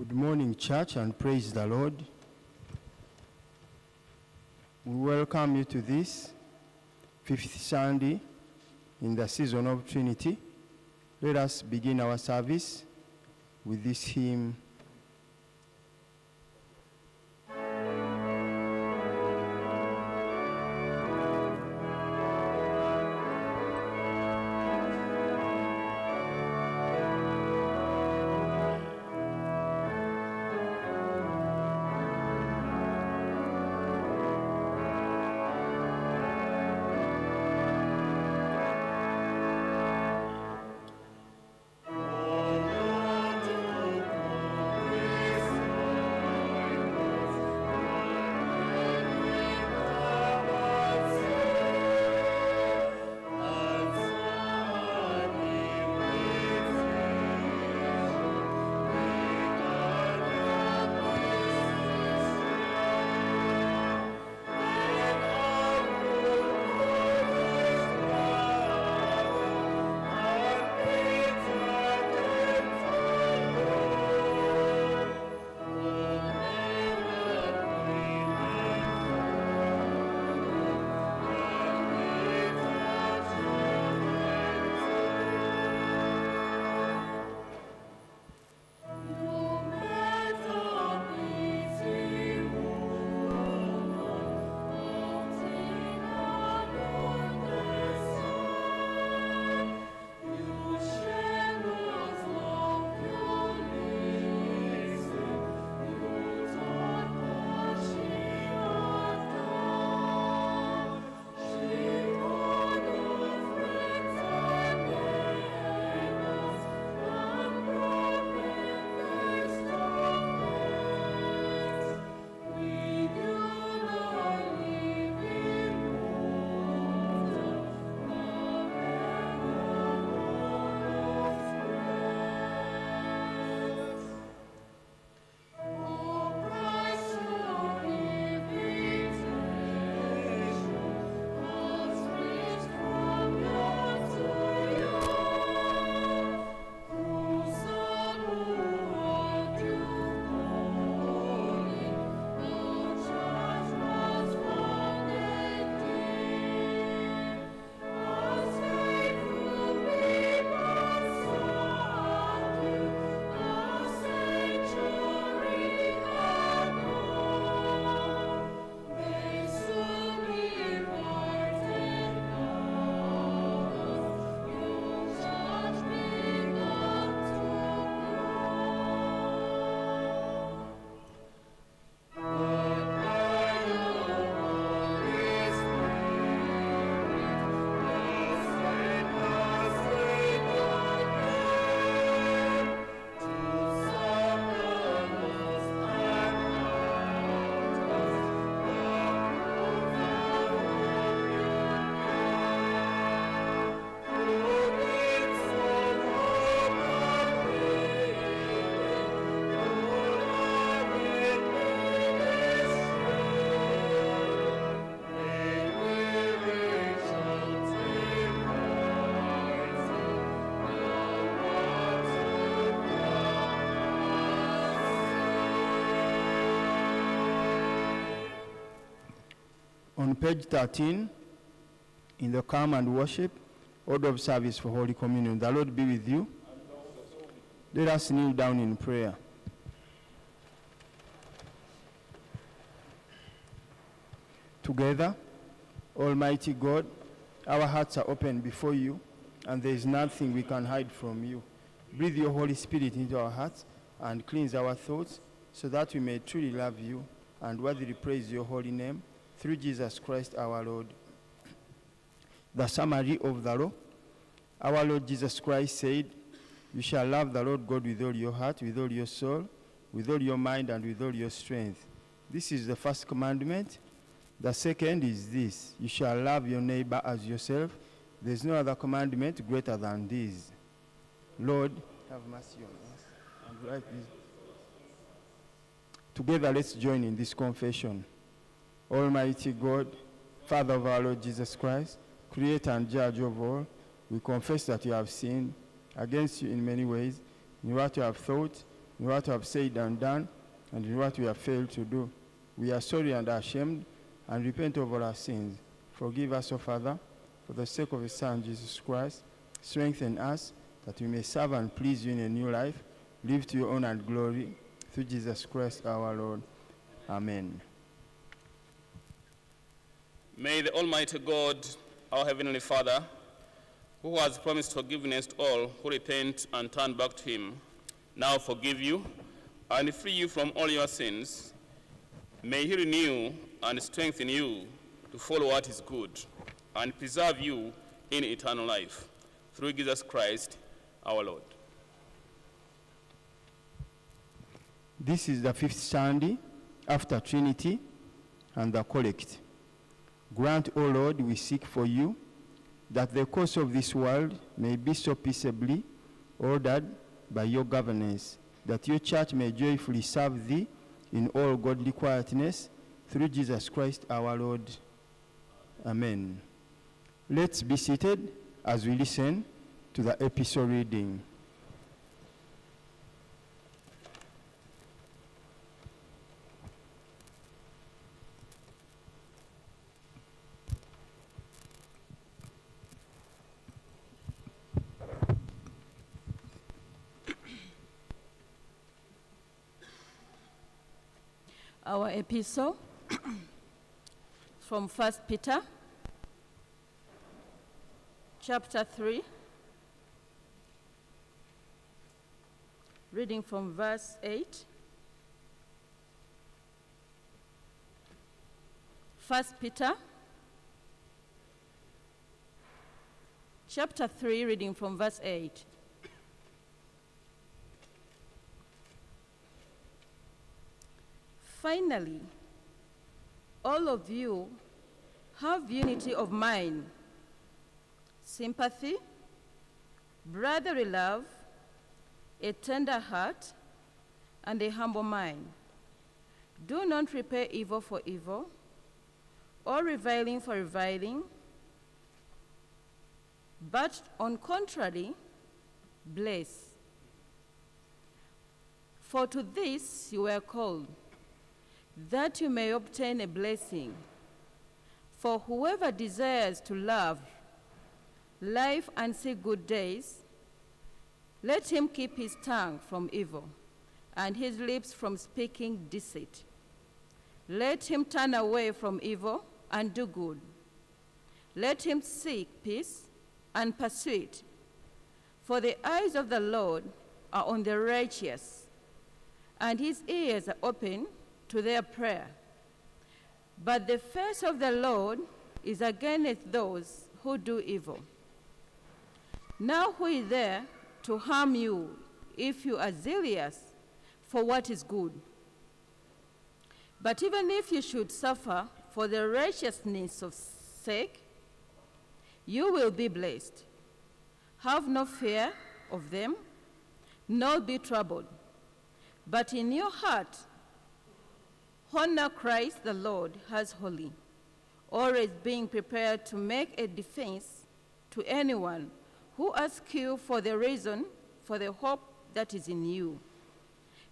Good morning, church, and praise the Lord. We welcome you to this fifth Sunday in the season of Trinity. Let us begin our service with this hymn. On page 13, in the Come and Worship, order of service for Holy Communion. The Lord be with you. Let us kneel down in prayer. Together, Almighty God, our hearts are open before you, and there is nothing we can hide from you. Breathe your Holy Spirit into our hearts and cleanse our thoughts, so that we may truly love you and worthily praise your holy name, through Jesus Christ our Lord. The summary of the law. Our Lord Jesus Christ said, "You shall love the Lord God with all your heart, with all your soul, with all your mind, and with all your strength." This is the first commandment. The second is this: you shall love your neighbor as yourself. There is no other commandment greater than this. Lord, have mercy on us. And right this. Together, let's join in this confession. Almighty God, Father of our Lord Jesus Christ, Creator and Judge of all, we confess that we have sinned against you in many ways, in what we have thought, in what we have said and done, and in what we have failed to do. We are sorry and ashamed, and repent of all our sins. Forgive us, O Father, for the sake of His Son, Jesus Christ. Strengthen us, that we may serve and please you in a new life, live to your honor and glory, through Jesus Christ our Lord. Amen. May the Almighty God, our Heavenly Father, who has promised forgiveness to all who repent and turn back to Him, now forgive you and free you from all your sins. May He renew and strengthen you to follow what is good and preserve you in eternal life. Through Jesus Christ, our Lord. This is the fifth Sunday after Trinity and the Collect. Grant, O Lord, we seek for you, that the course of this world may be so peaceably ordered by your governance, that your church may joyfully serve thee in all godly quietness, through Jesus Christ our Lord. Amen. Let's be seated as we listen to the epistle reading. Our epistle from 1 Peter chapter 3, reading from verse 8. 1 Peter chapter 3, reading from verse 8. Finally, all of you have unity of mind, sympathy, brotherly love, a tender heart, and a humble mind. Do not repay evil for evil, or reviling for reviling, but on contrary, bless. For to this you were called, that you may obtain a blessing. For whoever desires to love life and see good days, let him keep his tongue from evil and his lips from speaking deceit. Let him turn away from evil and do good. Let him seek peace and pursue it. For the eyes of the Lord are on the righteous, and his ears are open to their prayer. But the face of the Lord is against those who do evil. Now who is there to harm you if you are zealous for what is good? But even if you should suffer for the righteousness' sake, you will be blessed. Have no fear of them, nor be troubled. But in your heart, honor Christ the Lord as holy, always being prepared to make a defense to anyone who asks you for the reason for the hope that is in you.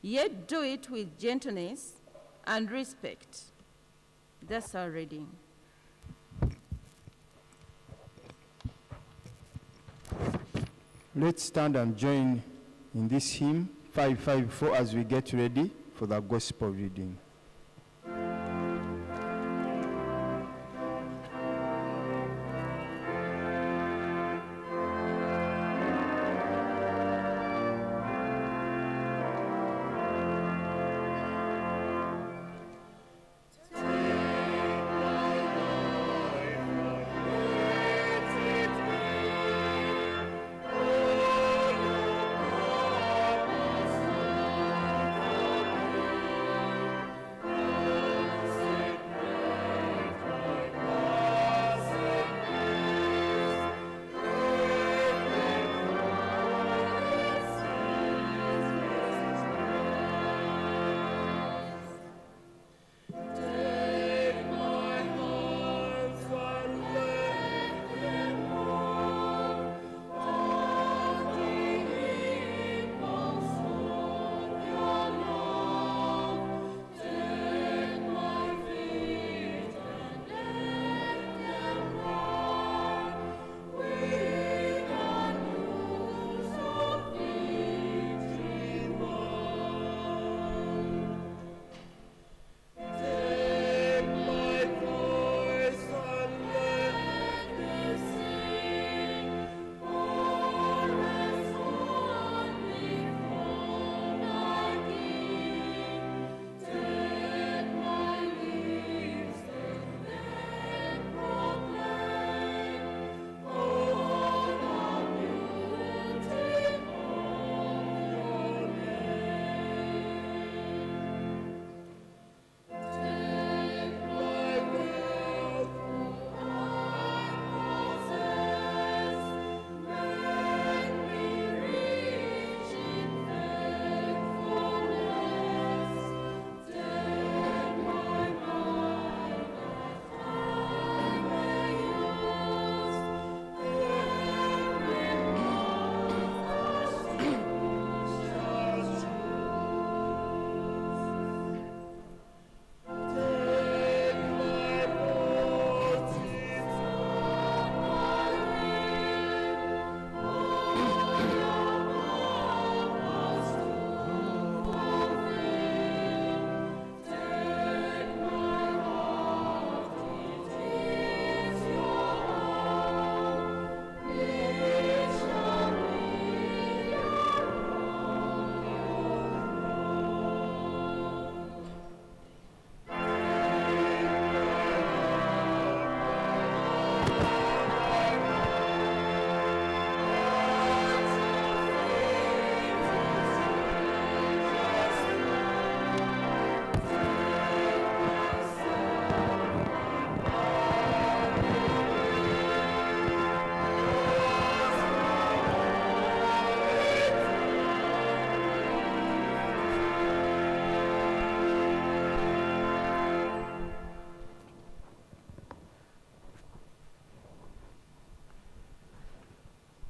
Yet do it with gentleness and respect. That's our reading. Let's stand and join in this hymn 554 as we get ready for the gospel reading.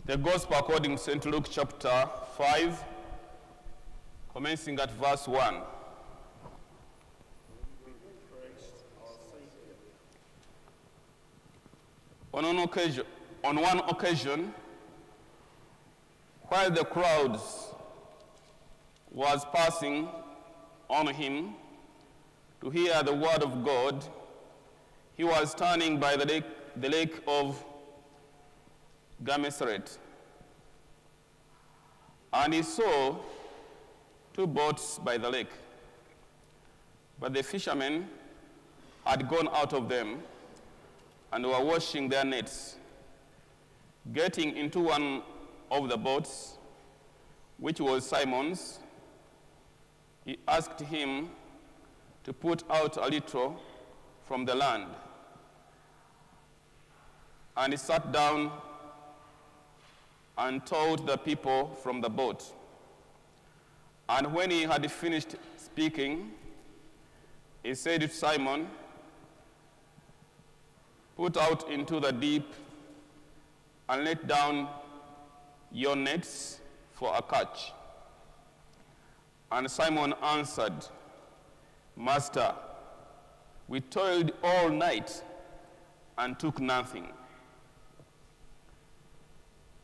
The Gospel according to St. Luke chapter 5, commencing at verse 1. On one occasion, while the crowds was passing on him to hear the word of God, he was standing by the lake of Gennesaret, and he saw two boats by the lake, but the fishermen had gone out of them and were washing their nets. Getting into one of the boats, which was Simon's, he asked him to put out a little from the land. And he sat down and taught the people from the boat. And when he had finished speaking, he said to Simon, "Put out into the deep and let down your nets for a catch." And Simon answered, "Master, we toiled all night and took nothing.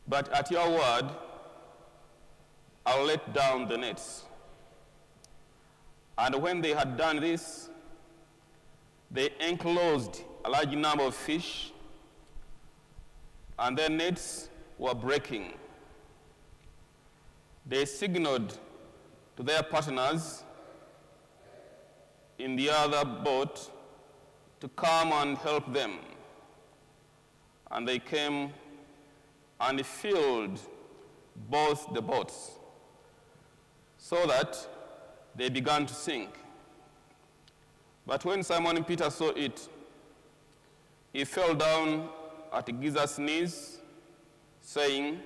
But at your word, I'll let down the nets." And when they had done this, they enclosed a large number of fish, and their nets were breaking. They signaled to their partners in the other boat to come and help them. And they came and filled both the boats, so that they began to sink. But when Simon Peter saw it, he fell down at Jesus' knees, saying,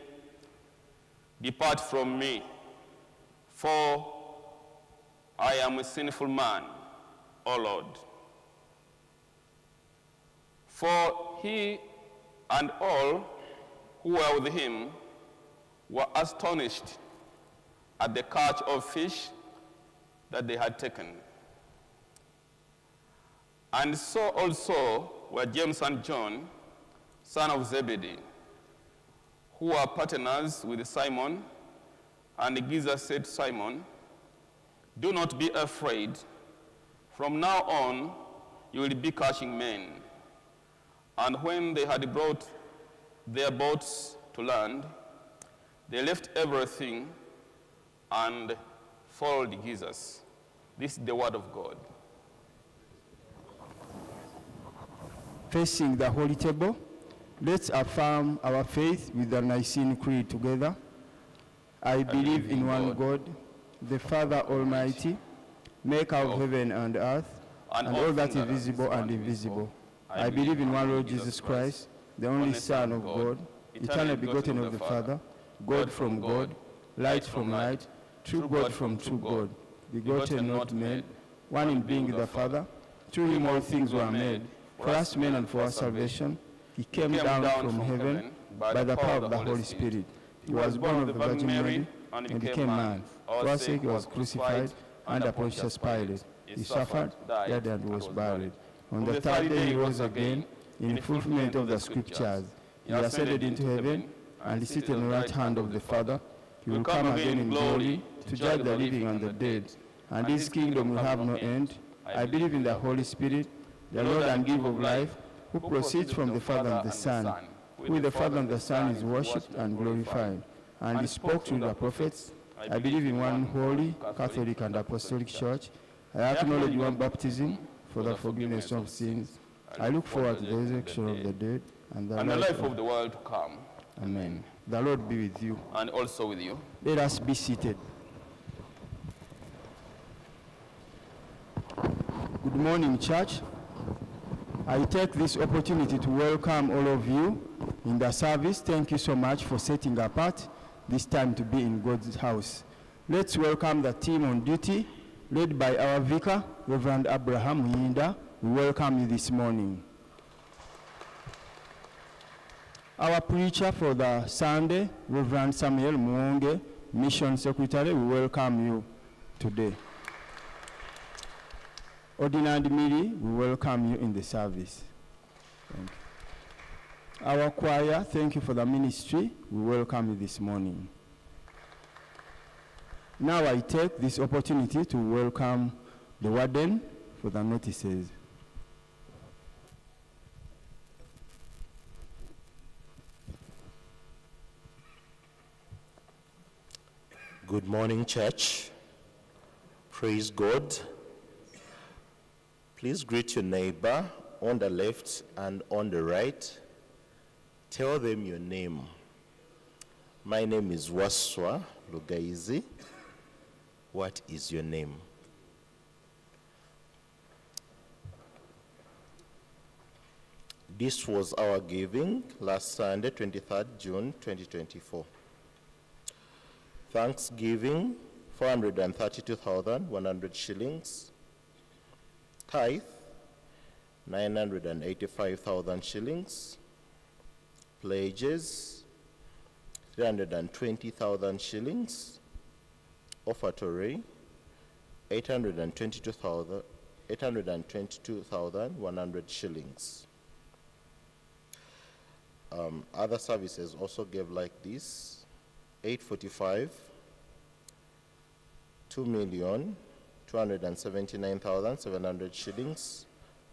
"Depart from me, for I am a sinful man, O Lord." For he and all who were with him were astonished at the catch of fish that they had taken. And so also were James and John, son of Zebedee, who were partners with Simon. And Jesus said to Simon, "Do not be afraid. From now on you will be catching men." And when they had brought their boats to land, they left everything and followed Jesus. This is the word of God. Facing the holy table, let's affirm our faith with the Nicene Creed together. I believe in one God, the Father Almighty, maker of heaven and earth, and all that is visible and invisible. I believe in one Lord Jesus Christ, the only Son of God, eternally begotten of the Father, God from God, light from light, true God from true God, begotten, not made, one in being with the Father. Through him all things were made. For us men and for our salvation, he came down from heaven by the power of the Holy Spirit. He was born of the Virgin Mary and became man. For our sake he was crucified under Pontius Pilate. He suffered, died, and was buried. On the third day he rose again in fulfillment of the Scriptures. He ascended into heaven and is seated on the right hand of the Father. He will come again in glory to judge the living and the dead. And his kingdom will have no end. I believe in the Holy Spirit, the Lord and giver of life, who proceeds from the Father and the Son, who with the Father and the Son is worshipped and glorified. And he spoke through the prophets. I believe in one holy, Catholic and Apostolic Church. I acknowledge one baptism for the forgiveness of sins. I look forward to the resurrection of the dead and the life of the world to come. Amen. The Lord be with you. And also with you. Let us be seated. Good morning, church. I take this opportunity to welcome all of you in the service. Thank you so much for setting apart this time to be in God's house. Let's welcome the team on duty, led by our vicar, Reverend Abraham Yinda. We welcome you this morning. Our preacher for the Sunday, Reverend Samuel MUWONGE, Mission Secretary, we welcome you today. Ordinary Miri, we welcome you in the service. Thank you. Our choir, thank you for the ministry. We welcome you this morning. Now I take this opportunity to welcome the warden for the notices. Good morning, church. Praise God. Please greet your neighbor on the left and on the right. Tell them your name. My name is Waswa Lugaizi. What is your name? This was our giving last Sunday, 23rd June 2024. Thanksgiving, 432,100 shillings. Tithe, 985,000 shillings. Pledges, 320,000 shillings. Offertory, 822,100 shillings. Other services also gave like this: 845, 2,279,700 shillings,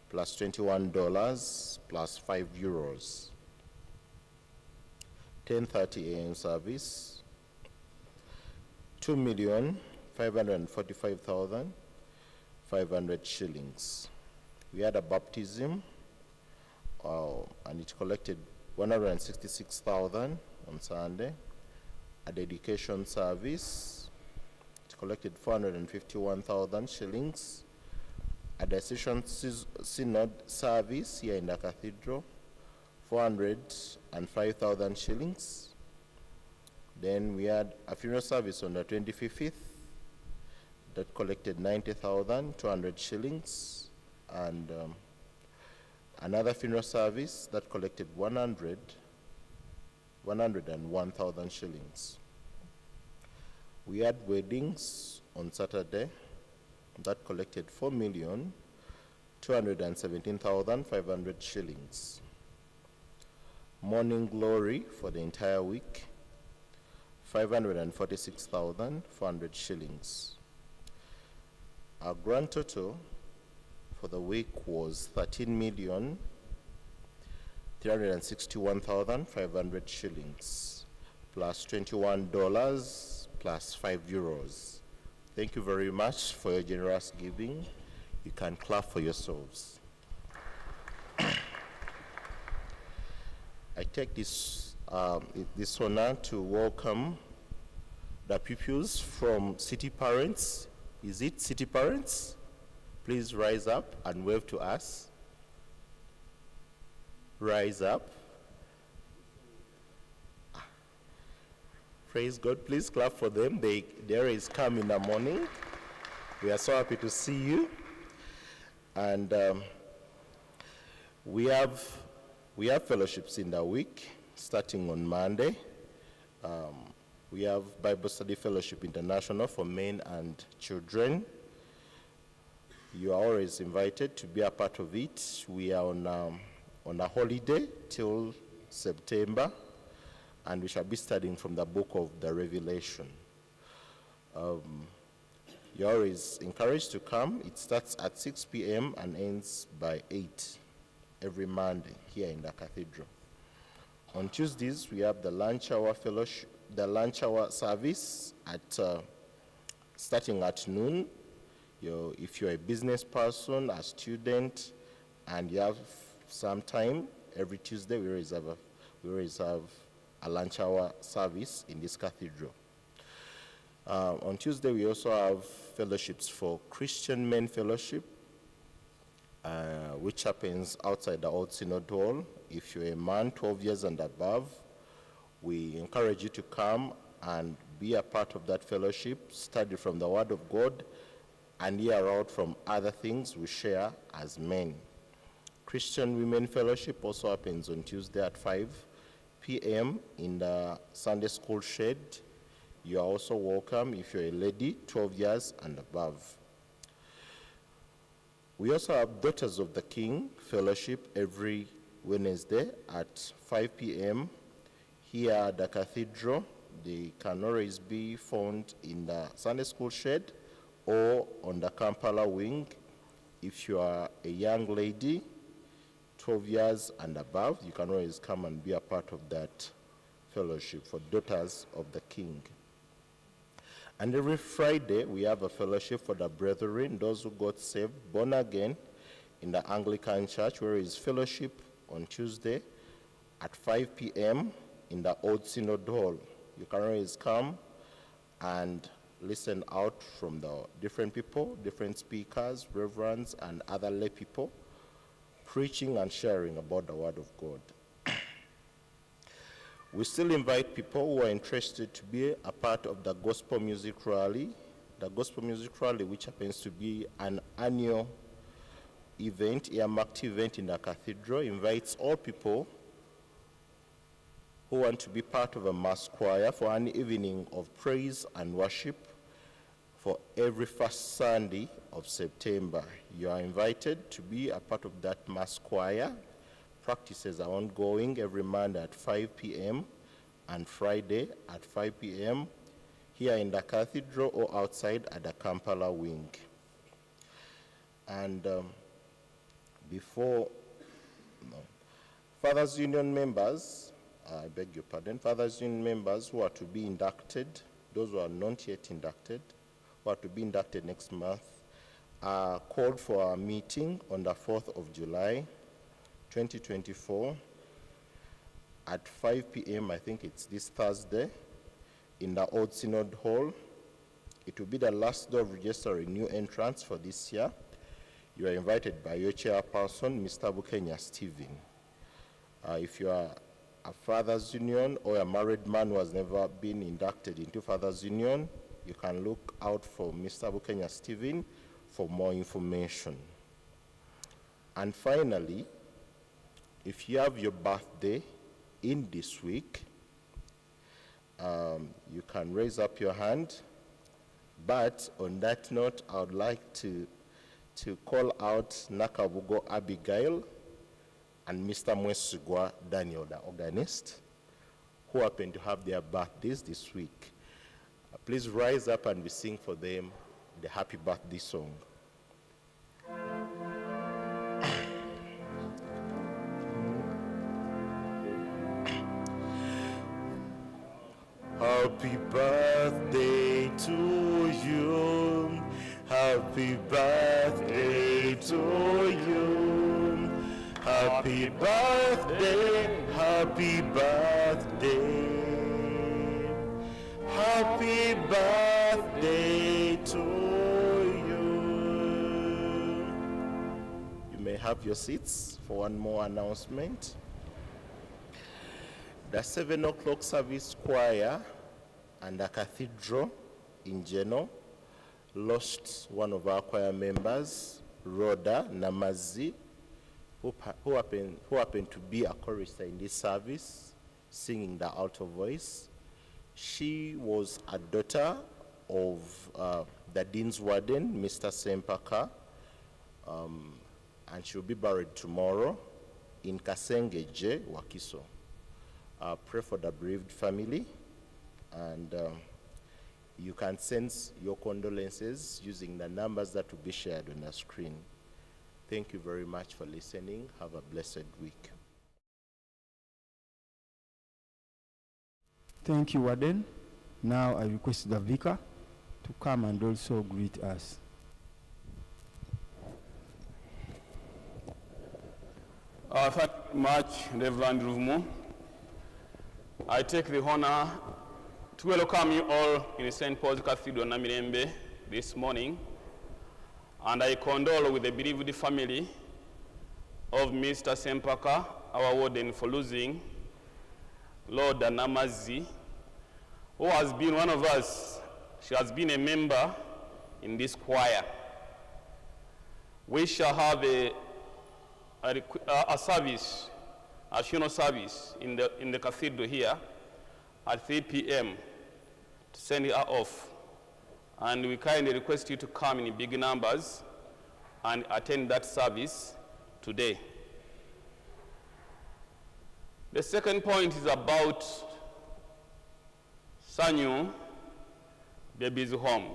plus $21, plus €5. 10:30 a.m. service, 2,545,500 shillings. We had a baptism, and it collected 166,000 on Sunday. A dedication service, it collected 451,000 shillings. A decision synod service here in the cathedral, 405,000 shillings. Then we had a funeral service on the 25th that collected 90,200 shillings, and another funeral service that collected 101,000 shillings. We had weddings on Saturday that collected 4,217,500 shillings. Morning glory for the entire week, 546,400 shillings. Our grand total for the week was 13,361,500 shillings, plus $21, plus €5. Thank you very much for your generous giving. You can clap for yourselves. I take this honor to welcome the pupils from City Parents. Is it City Parents? Please rise up and wave to us. Rise up. Praise God. Please clap for them. There is come in the morning. We are so happy to see you. And we have fellowships in the week, starting on Monday. We have Bible Study Fellowship International for men and children. You are always invited to be a part of it. We are on a holiday till September, and we shall be studying from the book of the Revelation. You're always encouraged to come. It starts at 6 p.m. and ends by 8 every Monday here in the cathedral. On Tuesdays, we have the lunch hour fellowship, the lunch hour service at starting at noon. If you're a business person, a student, and you have some time, every Tuesday we reserve a lunch hour service in this cathedral. On Tuesday, we also have fellowships for Christian Men Fellowship, which happens outside the Old Synod Hall. If you're a man 12 years and above, we encourage you to come and be a part of that fellowship, study from the Word of God, and hear out from other things we share as men. Christian Women Fellowship also happens on Tuesday at 5 p.m. in the Sunday school shed. You are also welcome if you're a lady, 12 years and above. We also have Daughters of the King Fellowship every Wednesday at 5 p.m. here at the cathedral. They can always be found in the Sunday school shed or on the Kampala wing. If you are a young lady, 12 years and above, you can always come and be a part of that fellowship for Daughters of the King. And every Friday, we have a fellowship for the brethren, those who got saved, born again, in the Anglican Church, where is fellowship on Tuesday at 5 p.m. in the Old Synod Hall. You can always come and listen out from the different people, different speakers, reverends, and other lay people, preaching and sharing about the Word of God. We still invite people who are interested to be a part of the Gospel Music Rally. The Gospel Music Rally, which happens to be an annual event, earmarked event in the cathedral, invites all people who want to be part of a mass choir for an evening of praise and worship for every first Sunday of September. You are invited to be a part of that mass choir. Practices are ongoing every Monday at 5 p.m. and Friday at 5 p.m. here in the cathedral or outside at the Kampala wing. And Fathers Union members, I beg your pardon, Fathers Union members who are to be inducted, those who are not yet inducted, who are to be inducted next month, are called for a meeting on the 4th of July, 2024, at 5 p.m., I think it's this Thursday, in the Old Synod Hall. It will be the last day of registering new entrants for this year. You are invited by your chairperson, Mr. Bukenya Stephen. If you are a Fathers Union or a married man who has never been inducted into Fathers Union, you can look out for Mr. Bukenya Stephen for more information. And finally, if you have your birthday in this week, you can raise up your hand. But on that note, I would like to call out Nakabugo Abigail and Mr. Mwesigwa Daniel, the organist, who happen to have their birthdays this week. Please rise up and we sing for them the happy birthday song. Happy birthday to you. Happy birthday to you. Happy birthday, happy birthday. Happy birthday to you. You may have your seats for one more announcement. The 7 o'clock service choir and the cathedral in Jeno lost one of our choir members, Rhoda Namazi, who happened to be a chorister in this service, singing the alto voice. She was a daughter of the Dean's Warden, Mr. Sempaka, and she'll be buried tomorrow in Kasengeje, Wakiso. Pray for the bereaved family, and you can send your condolences using the numbers that will be shared on the screen. Thank you very much for listening. Have a blessed week. Thank you, Warden. Now I request the vicar to come and also greet us. Thank you very much, Reverend Ruvumo. I take the honor to welcome you all in St. Paul's Cathedral, Namirembe, this morning. And I condole with the bereaved family of Mr. Sempaka, our warden, for losing Lord Namazi, who has been one of us. She has been a member in this choir. We shall have a service a funeral service in the cathedral here at 3 p.m. to send her off. And we kindly request you to come in big numbers and attend that service today. The second point is about Sanyu Baby's Home.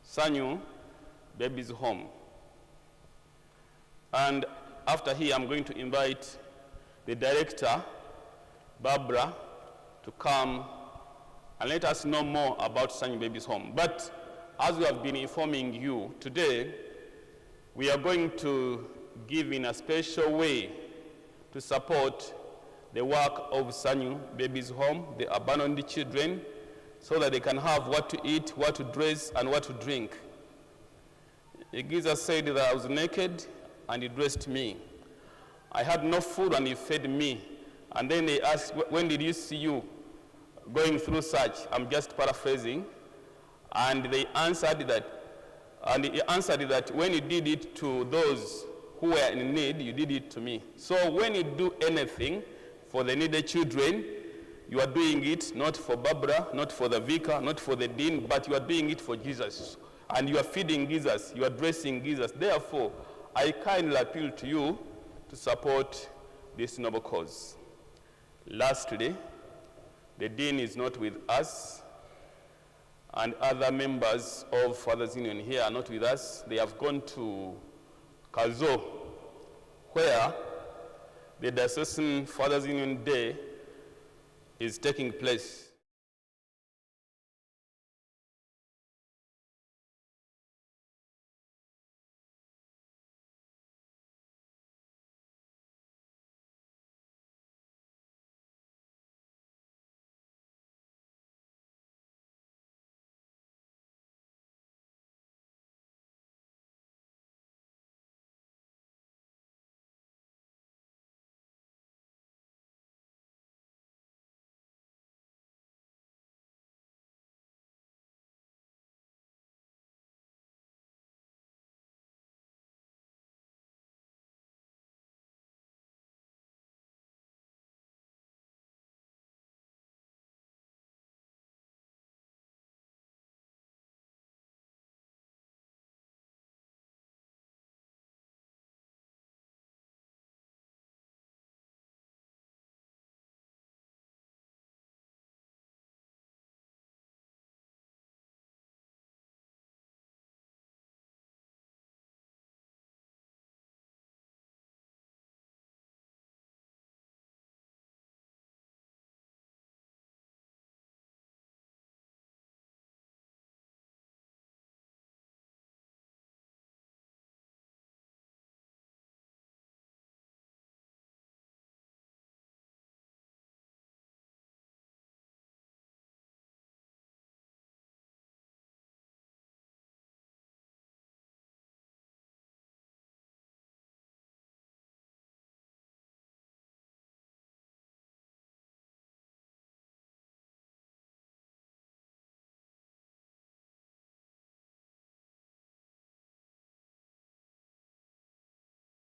Sanyu Baby's Home. And after here, I'm going to invite the director, Barbara, to come and let us know more about Sanyu Baby's Home. But as we have been informing you today, we are going to give in a special way to support the work of Sanyu Baby's Home, the abandoned children, so that they can have what to eat, what to dress, and what to drink. Jesus said that I was naked, and he dressed me. I had no food, and he fed me. And then they asked, when did you see you going through such? I'm just paraphrasing. And they answered that, and he answered that when you did it to those who were in need, you did it to me. So when you do anything for the needy children, you are doing it not for Barbara, not for the vicar, not for the dean, but you are doing it for Jesus. And you are feeding Jesus, you are dressing Jesus. Therefore, I kindly appeal to you to support this noble cause. Lastly, the dean is not with us, and other members of Fathers Union here are not with us. They have gone to Kazo, where the Diocesan Fathers Union Day is taking place.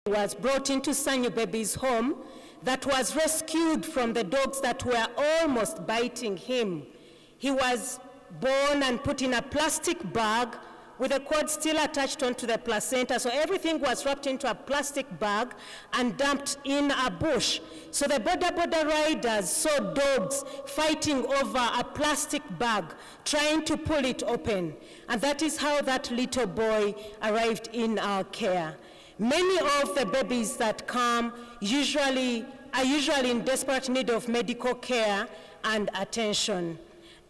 Was brought into Sanyu Baby's home that was rescued from the dogs that were almost biting him. He was born and put in a plastic bag with a cord still attached onto the placenta, so everything was wrapped into a plastic bag and dumped in a bush. So the border riders saw dogs fighting over a plastic bag, trying to pull it open. And that is how that little boy arrived in our care. Many of the babies that come are usually in desperate need of medical care and attention.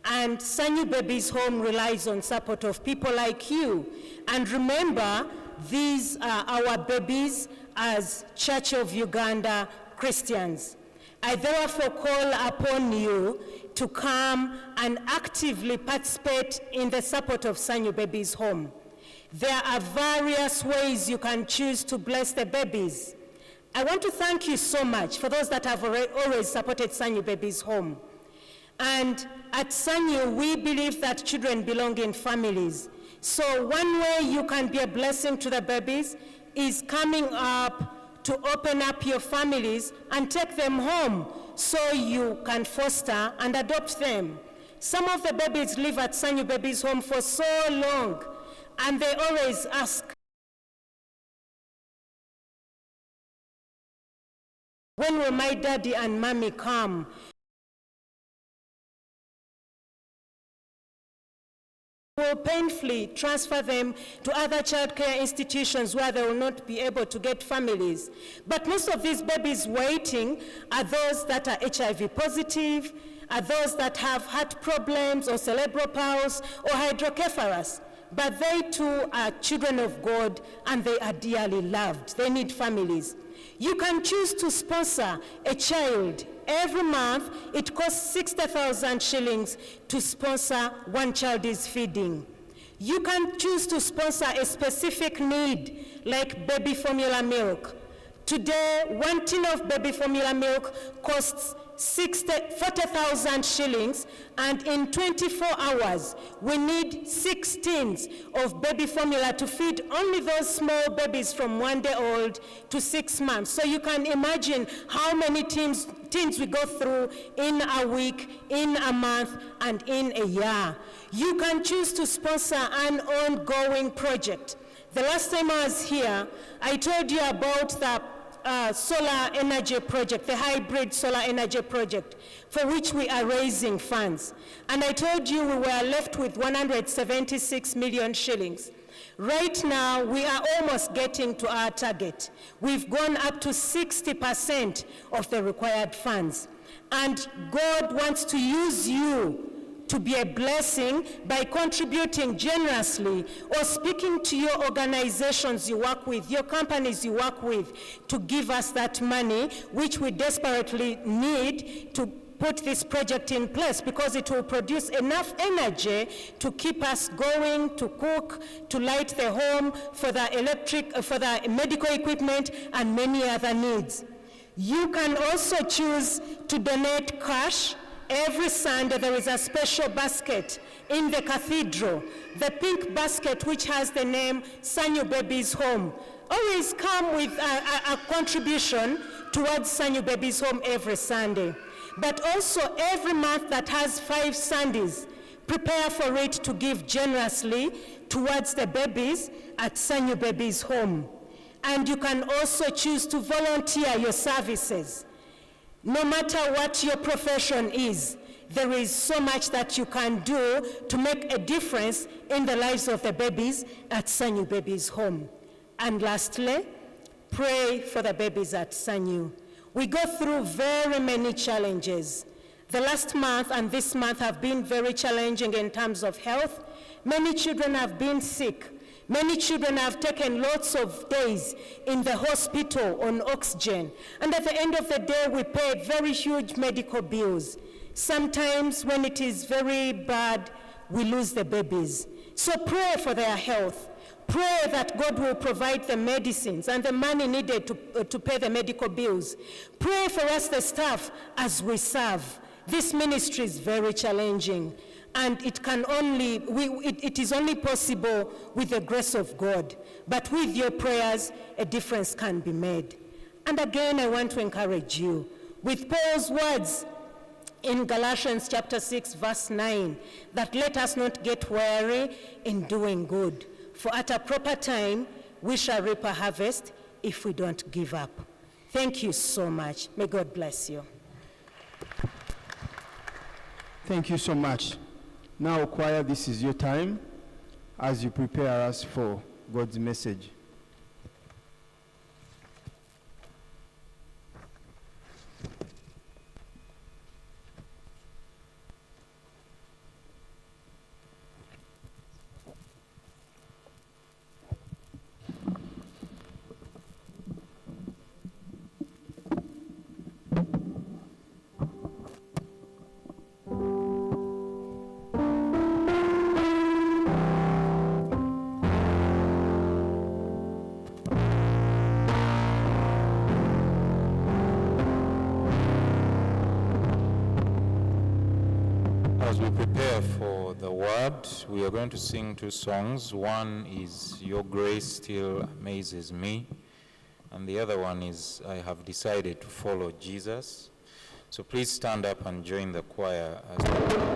And Sanyu Baby's Home relies on support of people like you. And remember, these are our babies as Church of Uganda Christians. I therefore call upon you to come and actively participate in the support of Sanyu Baby's Home. There are various ways you can choose to bless the babies. I want to thank you so much for those that have always supported Sanyu Baby's Home. And at Sanyu, we believe that children belong in families. So one way you can be a blessing to the babies is coming up to open up your families and take them home so you can foster and adopt them. Some of the babies live at Sanyu Babies Home for so long, and they always ask, when will my daddy and mommy come? Will painfully transfer them to other childcare institutions where they will not be able to get families. But most of these babies waiting are those that are HIV positive, are those that have heart problems or cerebral palsy or hydrocephalus. But they too are children of God and they are dearly loved. They need families. You can choose to sponsor a child. Every month, it costs 60,000 shillings to sponsor one child's feeding. You can choose to sponsor a specific need, like baby formula milk. Today, 1 tin of baby formula milk costs 40,000 shillings, and in 24 hours, we need 6 tins of baby formula to feed only those small babies from 1 day old to 6 months. So you can imagine how many tins we go through in a week, in a month, and in a year. You can choose to sponsor an ongoing project. The last time I was here, I told you about the solar energy project, the hybrid solar energy project, for which we are raising funds. And I told you we were left with 176 million shillings. Right now, we are almost getting to our target. We've gone up to 60% of the required funds. And God wants to use you to be a blessing by contributing generously or speaking to your organizations you work with, your companies you work with, to give us that money, which we desperately need to put this project in place, because it will produce enough energy to keep us going, to cook, to light the home, for the medical equipment, and many other needs. You can also choose to donate cash. Every Sunday there is a special basket in the cathedral, the pink basket which has the name Sanyu Babies Home. Always come with a contribution towards Sanyu Babies Home every Sunday. But also every month that has 5 Sundays, prepare for it to give generously towards the babies at Sanyu Babies Home. And you can also choose to volunteer your services. No matter what your profession is, there is so much that you can do to make a difference in the lives of the babies at Sanyu Babies Home. And lastly, pray for the babies at Sanyu. We go through very many challenges. The last month and this month have been very challenging in terms of health. Many children have been sick. Many children have taken lots of days in the hospital on oxygen. And at the end of the day, we pay very huge medical bills. Sometimes when it is very bad, we lose the babies. So pray for their health. Pray that God will provide the medicines and the money needed to pay the medical bills. Pray for us, the staff, as we serve. This ministry is very challenging. And it is only possible with the grace of God. But with your prayers, a difference can be made. And again, I want to encourage you with Paul's words in Galatians chapter 6, verse 9, that let us not get weary in doing good. For at a proper time, we shall reap a harvest if we don't give up. Thank you so much. May God bless you. Thank you so much. Now, choir, this is your time as you prepare us for God's message. As we prepare for the word, we are going to sing 2 songs. One is Your Grace Still Amazes Me, and the other one is I have decided to follow Jesus. So please stand up and join the choir as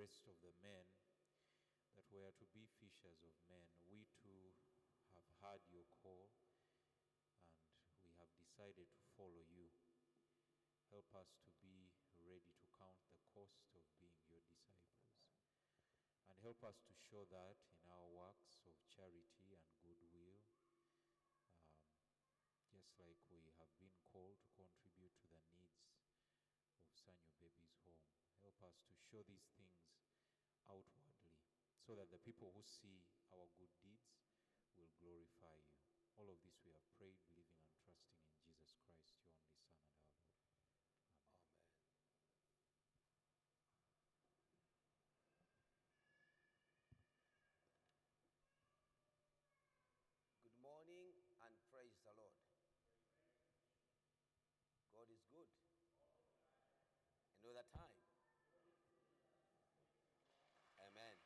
rest of the men that were to be fishers of men, we too have heard your call and we have decided to follow you. Help us to be ready to count the cost of being your disciples. And help us to show that in our works of charity and goodwill, just like we have been called to contribute to the needs of Sanyu Baby's home. Help us to show these things outwardly so that the people who see our good deeds will glorify you. All of this we have prayed, believing and trusting in Jesus Christ, your only Son and our Lord. Amen. Amen. Good morning and praise the Lord. God is good. And all the time. Amen.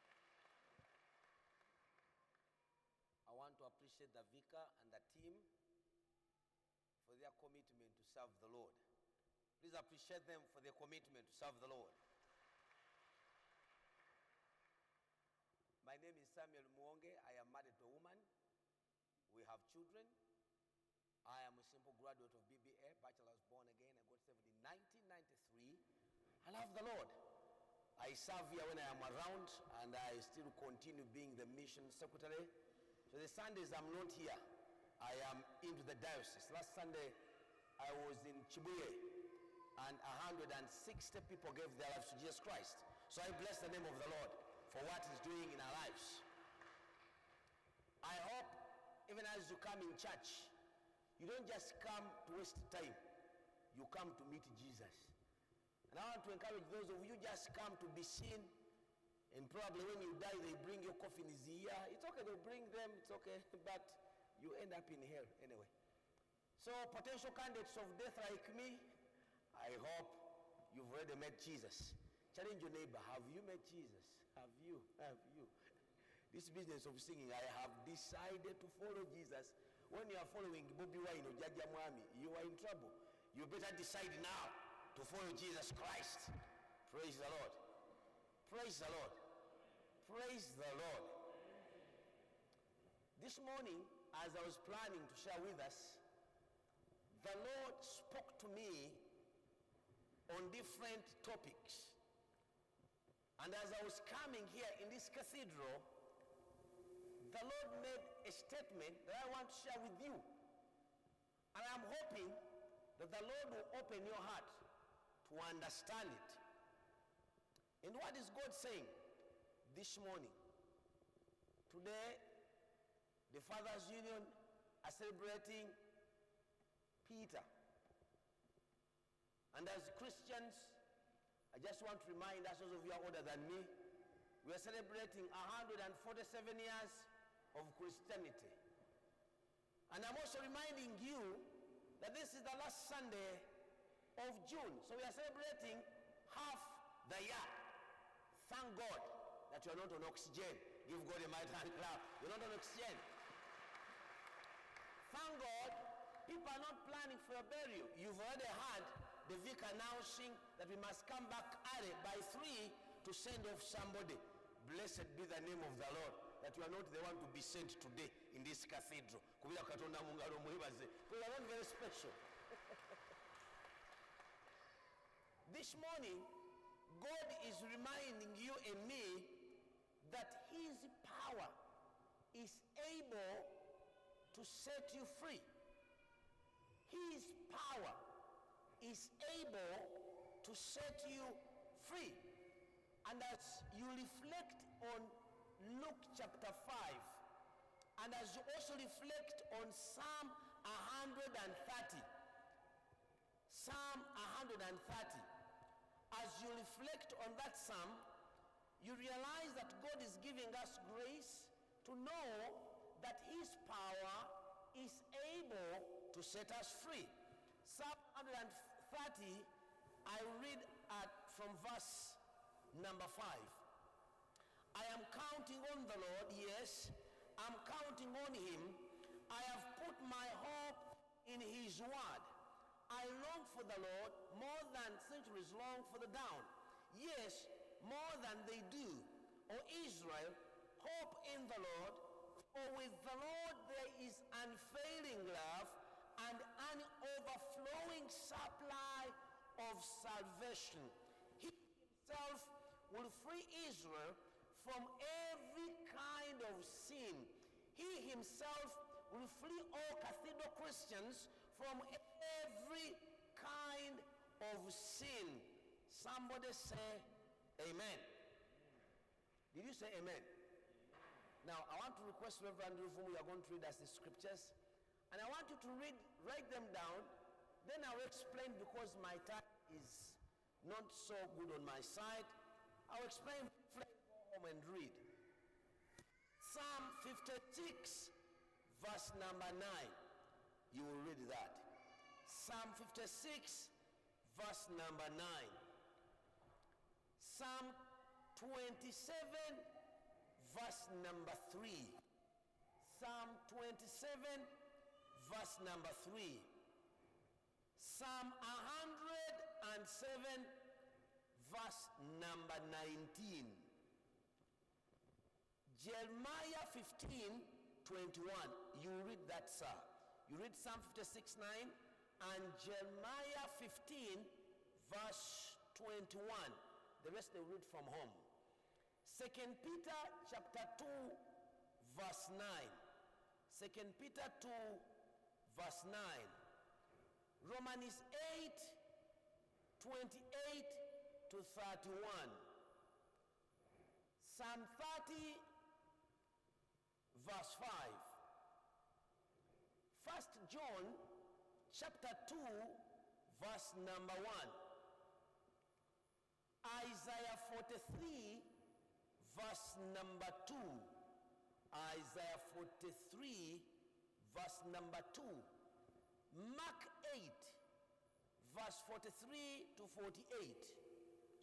I want to appreciate the vicar and the team for their commitment to serve the Lord. Please appreciate them for their commitment to serve the Lord. My name is Samuel MUWONGE. I am married to a woman. We have children. I am a simple graduate of BBA, Bachelor's Born Again. I got saved in 1993. I love the Lord. I serve here when I am around, and I still continue being the mission secretary. So the Sundays I'm not here, I am into the diocese. Last Sunday, I was in Chibuye, and 160 people gave their lives to Jesus Christ. So I bless the name of the Lord for what He's doing in our lives. I hope, even as you come in church, you don't just come to waste time. You come to meet Jesus. And I want to encourage those of you just come to be seen. And probably when you die, they bring your coffin is here. It's okay, they'll bring them, it's okay. But you end up in hell anyway. So potential candidates of death like me, I hope you've already met Jesus. Challenge your neighbor, have you met Jesus? Have you? Have you? This business of singing, I have decided to follow Jesus. When you are following Bobby Wine or Jaja Mwami, you are in trouble. You better decide now to follow Jesus Christ. Praise the Lord. Praise the Lord. Praise the Lord. This morning, as I was planning to share with us, the Lord spoke to me on different topics. And as I was coming here in this cathedral, the Lord made a statement that I want to share with you. And I'm hoping that the Lord will open your heart to understand it. And what is God saying this morning? Today, the Fathers Union are celebrating Peter. And as Christians, I just want to remind us, those of you are older than me, we are celebrating 147 years of Christianity. And I'm also reminding you that this is the last Sunday of June. So we are celebrating half the year. Thank God that you are not on oxygen. Give God a mighty hand clap. You're not on oxygen. Thank God people are not planning for a burial. You've already heard the vicar announcing that we must come back early by 3 to send off somebody. Blessed be the name of the Lord, that you are not the one to be sent today in this cathedral. Because you are not very special. This morning, God is reminding you and me that His power is able to set you free. His power is able to set you free. And as you reflect on Luke chapter 5, and as you also reflect on Psalm 130, Psalm 130, as you reflect on that psalm, you realize that God is giving us grace to know that His power is able to set us free. Psalm 130, I read from verse number 5. I am counting on the Lord, yes, I'm counting on Him. I have put my hope in His word. I long for the Lord more than centuries long for the down. Yes, more than can they do, O Israel? Hope in the Lord, for with the Lord there is unfailing love and an overflowing supply of salvation. He himself will free Israel from every kind of sin. He himself will free all cathedral Christians from every kind of sin. Somebody say amen. Did you say amen? Now, I want to request Reverend Rufum, you are going to read us the scriptures. And I want you to write them down. Then I'll explain, because my time is not so good on my side. I'll explain, go home and read. Psalm 56, verse number 9. You will read that. Psalm 56, verse number 9. Psalm 27, verse number 3. Psalm 27, verse number 3. Psalm 107, verse number 19. Jeremiah 15, 21. You read that, sir. You read Psalm 56, 9 and Jeremiah 15, verse 21. The rest they read from home. 2 Peter chapter 2, verse 9. 2 Peter 2, verse 9. Romans 8, 28 to 31. Psalm 30, verse 5. 1 John chapter 2, verse number 1. Isaiah 43, verse number 2. Isaiah 43, verse number 2. Mark 8, verse 43 to 48.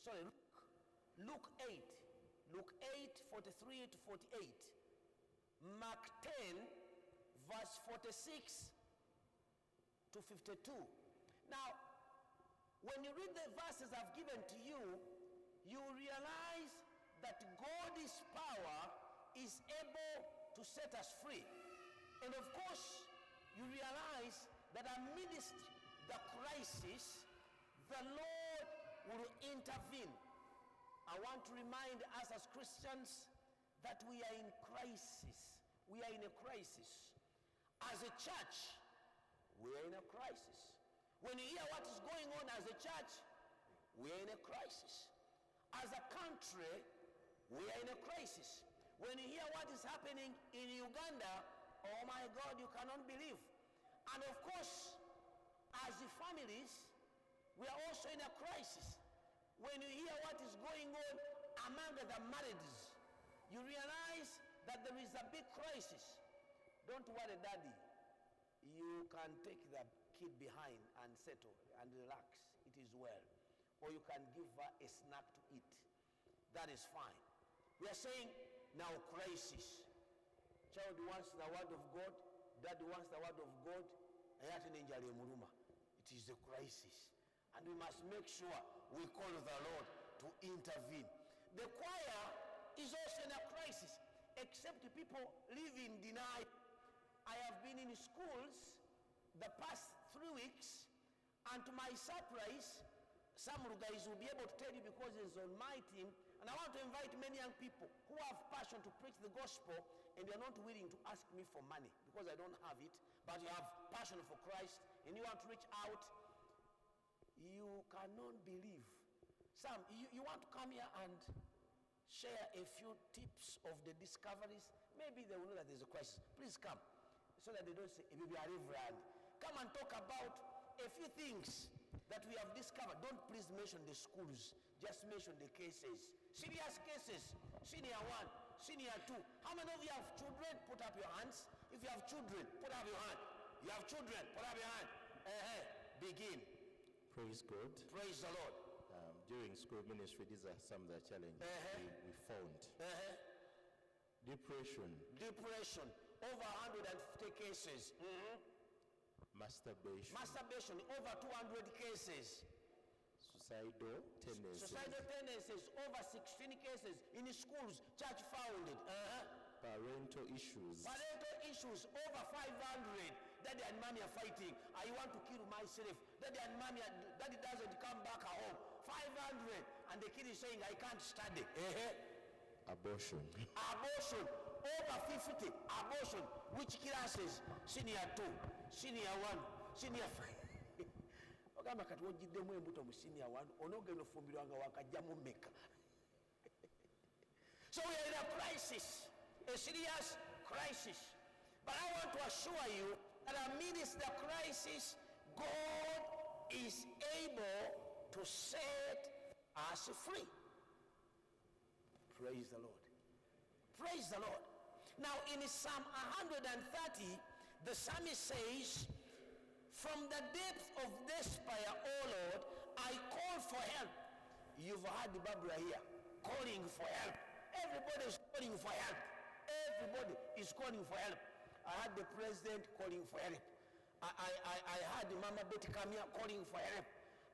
Sorry, Luke 8. Luke 8, 43 to 48. Mark 10, verse 46 to 52. Now, when you read the verses I've given to you, you realize that God's power is able to set us free. And of course, you realize that amidst the crisis, the Lord will intervene. I want to remind us as Christians that we are in crisis. We are in a crisis. As a church, we are in a crisis. When you hear what is going on as a church, we are in a crisis. As a country, we are in a crisis. When you hear what is happening in Uganda, oh my God, you cannot believe. And of course, as the families, we are also in a crisis. When you hear what is going on among the marriages, you realize that there is a big crisis. Don't worry, Daddy. You can take the kid behind and settle and relax. It is well. Or you can give her a snack to eat. That is fine. We are saying now crisis. Child wants the word of God. Dad wants the word of God. It is a crisis. And we must make sure we call the Lord to intervene. The choir is also in a crisis, except people live in denial. I have been in schools the past 3 weeks, and to my surprise, some guys will be able to tell you because it's on my team, and I want to invite many young people who have passion to preach the gospel, and they are not willing to ask me for money because I don't have it, but you have passion for Christ, and you want to reach out. You cannot believe. Sam, you want to come here and share a few tips of the discoveries? Maybe they will know that there's a crisis. Please come, so that they don't say, maybe a reverend. Come and talk about a few things that we have discovered. Don't please mention the schools, just mention the cases. Serious cases, senior 1, senior 2. How many of you have children? Put up your hands. If you have children, put up your hand. You have children, put up your hand. Begin. Praise God. Praise the Lord. During school ministry, these are some of the challenges we found. Depression. Depression. Over 150 cases. Masturbation. Masturbation. Over 200 cases. Suicidal tendencies. Suicidal tendencies, over 16 cases in schools, church founded. Parental issues. Parental issues, over 500. Daddy and mommy are fighting. I want to kill myself. Daddy and mommy, daddy doesn't come back home. 500. And the kid is saying, I can't study. Abortion. Abortion, over 50. Abortion, which classes? Senior 2, senior 1, senior 5. Ogamba kati wojiddemu embuto mu senior 1 onogenda ofumbirwanga wakajjamu meka. So we are in a crisis, a serious crisis. But I want to assure you that amidst the crisis, God is able to set us free. Praise the Lord. Praise the Lord. Now in Psalm 130, the psalmist says, from the depth of despair, O Lord, I call for help. You've heard the Bible here, calling for help. Everybody is calling for help. Everybody is calling for help. I had the president calling for help. I had Mama Betty Kamia calling for help.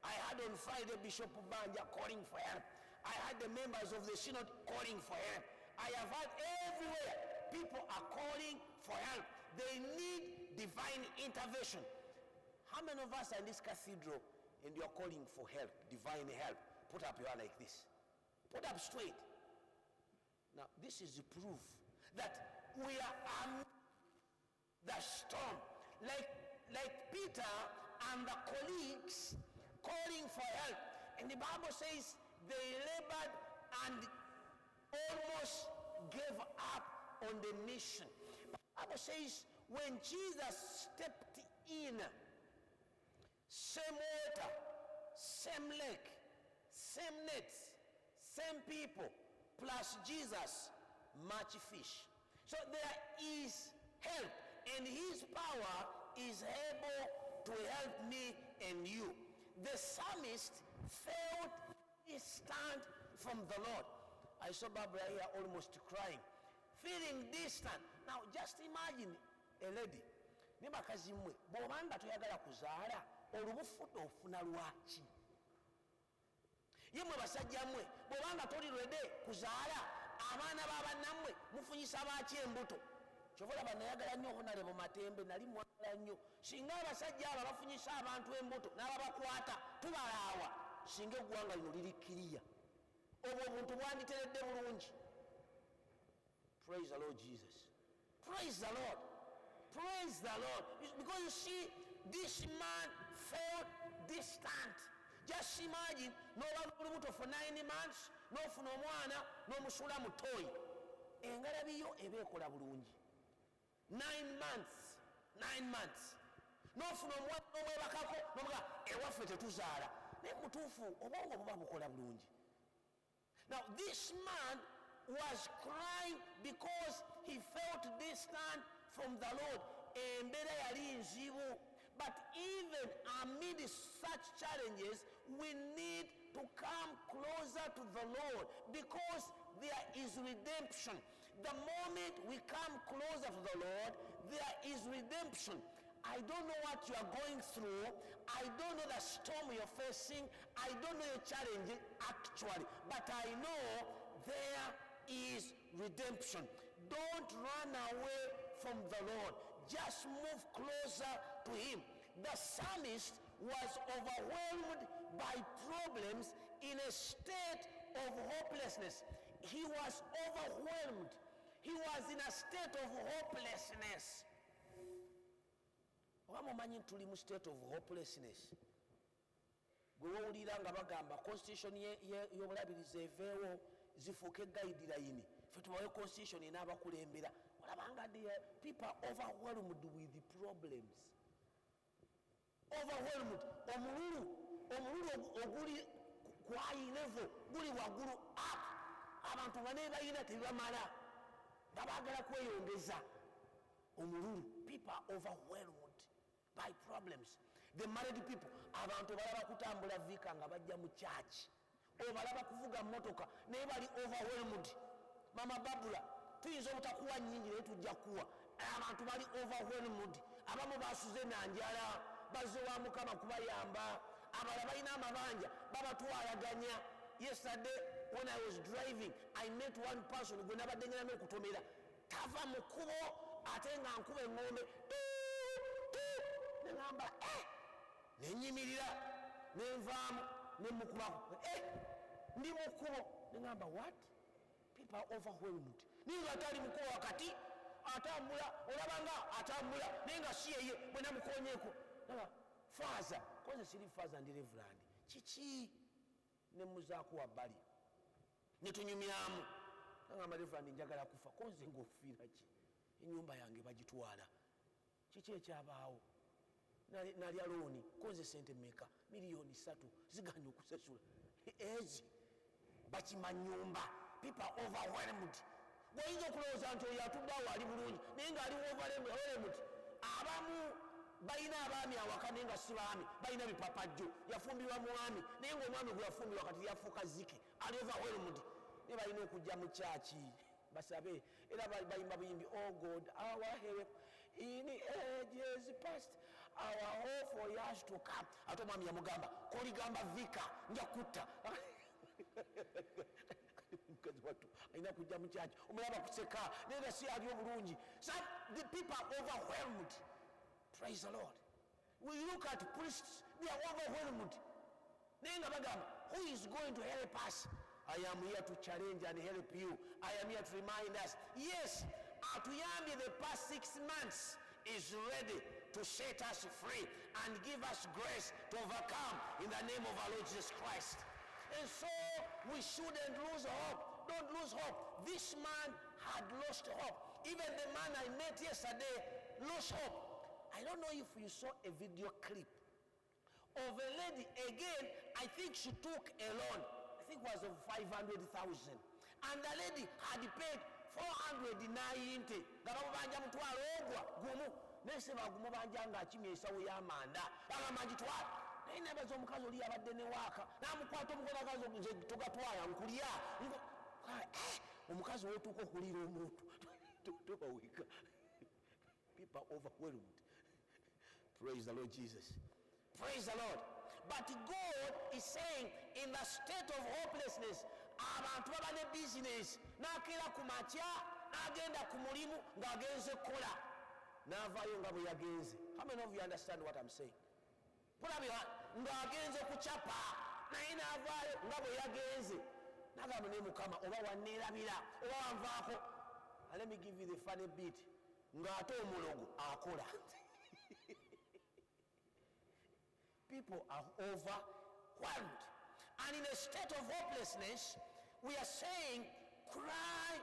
I had on Friday Bishop Banja calling for help. I had the members of the synod calling for help. I have had everywhere people are calling for help. They need divine intervention. How many of us are in this cathedral and you're calling for help, divine help? Put up your hand like this. Put up straight. Now, this is the proof that we are the storm. Like Peter and the colleagues calling for help. And the Bible says they labored and almost gave up on the mission. The Bible says when Jesus stepped in, same water, same lake, same nets, same people, plus Jesus, much fish. So there is help, and his power is able to help me and you. The psalmist felt distant from the Lord. I saw Barbara here almost crying, feeling distant. Now just imagine a lady, ne bakazi mmwe bw'obanga toyagala kuzaala olubufuta ofuna lwaki? Ye mmwe basajja mmwe bw'obanga toli ready kuzaala abaana b'abannammwe mufunyisa baaki embuto? Kyova olaba nayagala nnyo Honorable Matembe, nali mwagala nnyo. Singa abasajja abo bafunyisa abantu embuto n'ababakwata tubalaawa, singa eggwanga lino lirikkiriya, obwo obuntu bwanditeredde bulungi. Praise the Lord Jesus. Praise the Lord. Praise the Lord. Because you see, this man felt distant. Just imagine, no one for 9 months, no funa omwana, no musula mutoyi. Engalabi yo ebeekola bulungi. 9 months. 9 months. No funa omwana n'omwebakako, n'omuga ewaffe tetuzaala. Naye mutuufu obwongo buba bukola bulungi. Now this man was crying because he felt distant from the Lord. Embeera yali nzibu. But even amid such challenges, we need to come closer to the Lord because there is redemption. The moment we come closer to the Lord, there is redemption. I don't know what you are going through. I don't know the storm you're facing. I don't know your challenge actually. But I know there is redemption. Don't run away from the Lord. Just move closer to him. The psalmist was overwhelmed by problems in a state of hopelessness. He was overwhelmed. He was in a state of hopelessness. Wamumanyi tuli mu state of hopelessness. Gwe wowulira nga bagamba constitution y'obulabirizi eveewo zifuuke guideline. Ffe tubawe constitution enaabakulembera. Olabanga people are overwhelmed with the problems. Overwhelmed. Omululu oguli ku high level guli waggulu up. Abantu bane balina tebamala. Babagala kweyongeza. Omululu. People are overwhelmed by problems. The married people, abantu balaba kutambula vika nga bajja mu church. Balaba kuvuga motoka naye bali overwhelmed. Mama Babula, tuyinza obutakuwa nnyingi naye tujja kuwa. Abantu bali overwhelmed. Abamu basuze na njala, bazze wa Mukama kubayamba. Abalala balina amabanja babatwalaganya. Yesterday when I was driving, I met one person gwe nabadde ngenda n'okutomera tava mu kkubo ate nga nkuba eŋŋombe neŋŋamba nenyimirira nenvaamu nemukubako ndi mu kkubo neŋŋamba what people are overwhelmed naye nga atali mu kkubo wakati atambula olabanga atambula naye nga si yeye bwe namukonyeeko faaza koze siri faaza ndi reverand kiki nemuzaako wabbali netunyumyamu nagamba reverand njagala kufa koze ngaofiira ki enyumba yange bagitwala kiki ekyabaawo nalya looni koze sente meka miliyoni 3 ziganya okusasula ezi bakima nyumba people overwhelmed wayinza okulowooza nti oyo atuddaawo ali bulungi naye ngaali overwhelmed abamu balina abaami awaka naye nga si baami balina bipapajjo yafumbirwa mwami naye ngaomwami gwe yafumbirwa kati yafuuka zike ali overwhelmed naye balina okujja mu kyaki basabe era bayimba buyimbi oh God our help in ages past our hope for years to come ate omwami yamugamba koligamba vika nja kutta mukazi wattu alina kujja mu kyaki omulaba kuseka naye nga si ali obulungi. The people are overwhelmed. Praise the Lord. We look at priests, they are overwhelmed. Naye nga bagamba who is going to help us? I am here to challenge and help you. I am here to remind us, yes, atuyambi the past 6 months is ready to set us free and give us grace to overcome in the name of our Lord Jesus Christ. And so we shouldn't lose hope. Don't lose hope. This man had lost hope. Even the man I met yesterday lost hope. I don't know if you saw a video clip of a lady, again, I think she took a loan. I think it was of 500,000. And the lady had paid 490. Gabo banja mutwalo ogwa gumu. Nese bagumu banja nga akimye esawo y'amanda. Bagamba ngitwala. Naye nebaza omukazi oli abadde ne waaka. Namukwata omukola kazi nze togatwala nkulya. Omukazi wotuuka okulira omuntu. Tobawika. People are overwhelmed. Praise the Lord Jesus. Praise the Lord. But God is saying in the state of hopelessness, abantu baba ne business, nakera ku makya, nagenda ku mulimu ng'agenze kola. Navayo nga bwe yagenze. How many of you understand what I'm saying? Kulabira ng'agenze kuchapa, naye navayo nga bwe yagenze. Nagamba ne Mukama oba wanneerabira, oba wanvaako. Let me give you the funny bit. Ng'ate omulogo akola. People are overwhelmed. And in a state of hopelessness, we are saying, cry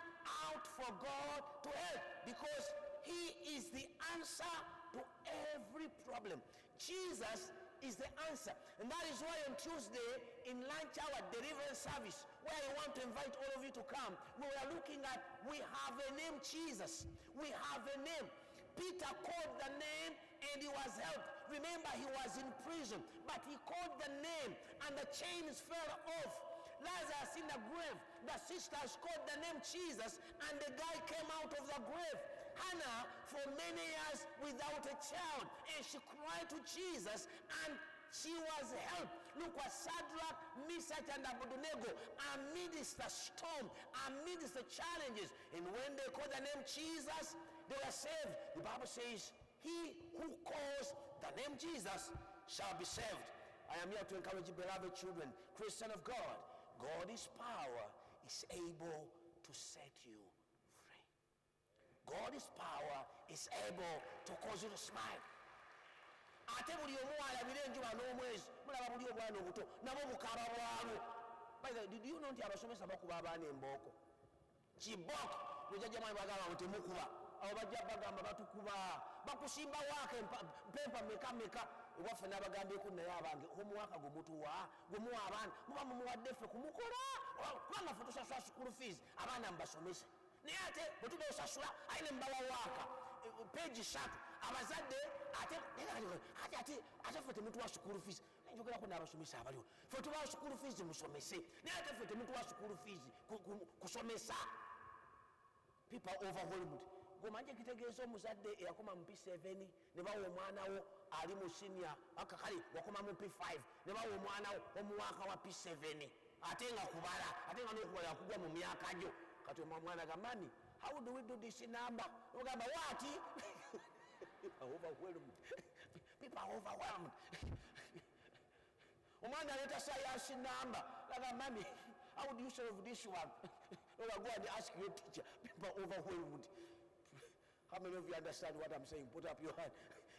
out for God to help, because He is the answer to every problem. Jesus is the answer. And that is why on Tuesday in lunch hour deliverance service, where I want to invite all of you to come, we are looking at, we have a name, Jesus. We have a name. Peter called the name and he was helped. Remember, he was in prison, but he called the name and the chains fell off. Lazarus in the grave, the sisters called the name Jesus and the guy came out of the grave. Hannah, for many years without a child, and she cried to Jesus and she was helped. Look what Shadrach, Meshach, and Abednego, amidst the storm, amidst the challenges, and when they called the name Jesus, they were saved. The Bible says, he who calls the name Jesus shall be saved. I am here to encourage you, beloved children, Christian of God. God's power is able to set you free. God's power is able to cause you to smile. Ate buli omu alabira enjuba n'omwezi mulaba buli obwana obuto nabo bukaaba bwabo. By the way, did you know nti abasomesa bakuba abaana embooko? Kiboko lwejajja mwani bagamba nti mukuba. Abo bajja bagamba batukuba bakusimba waaka mpempa meka ewaffe n'abagambyeko naye abange omuwaaka gwe mutuwa gwe muwa abaana muba mumuwadde ffe kumukola kubanga ffe tusasula school fees abaana mubasomese naye ate bwe tuba osasula ayi ne mubawa waaka peegi 3 abazadde ate ffe temutuwa school fees njogerako n'abasomesa abaliwo ffe tubawa school fees musomese naye ate ffe temutuwa school fees kusomesa. People are overwhelmed. gomanje kitegeeza omuzadde eyakoma mu P7 ne bawa omwana wo ali mu senior akakali wakoma mu P5 ne bawa omwana wo omuwaka wa P7 ate nga kubala ate nga n'okubala kugwa mu myaka gyo kati omwana ga mami how do we do this number ogamba what overwhelmed people are overwhelmed omwana aleta science number like mami how do you solve this one go and ask your teacher people are overwhelmed. How many of you understand what I'm saying? Put up your hand.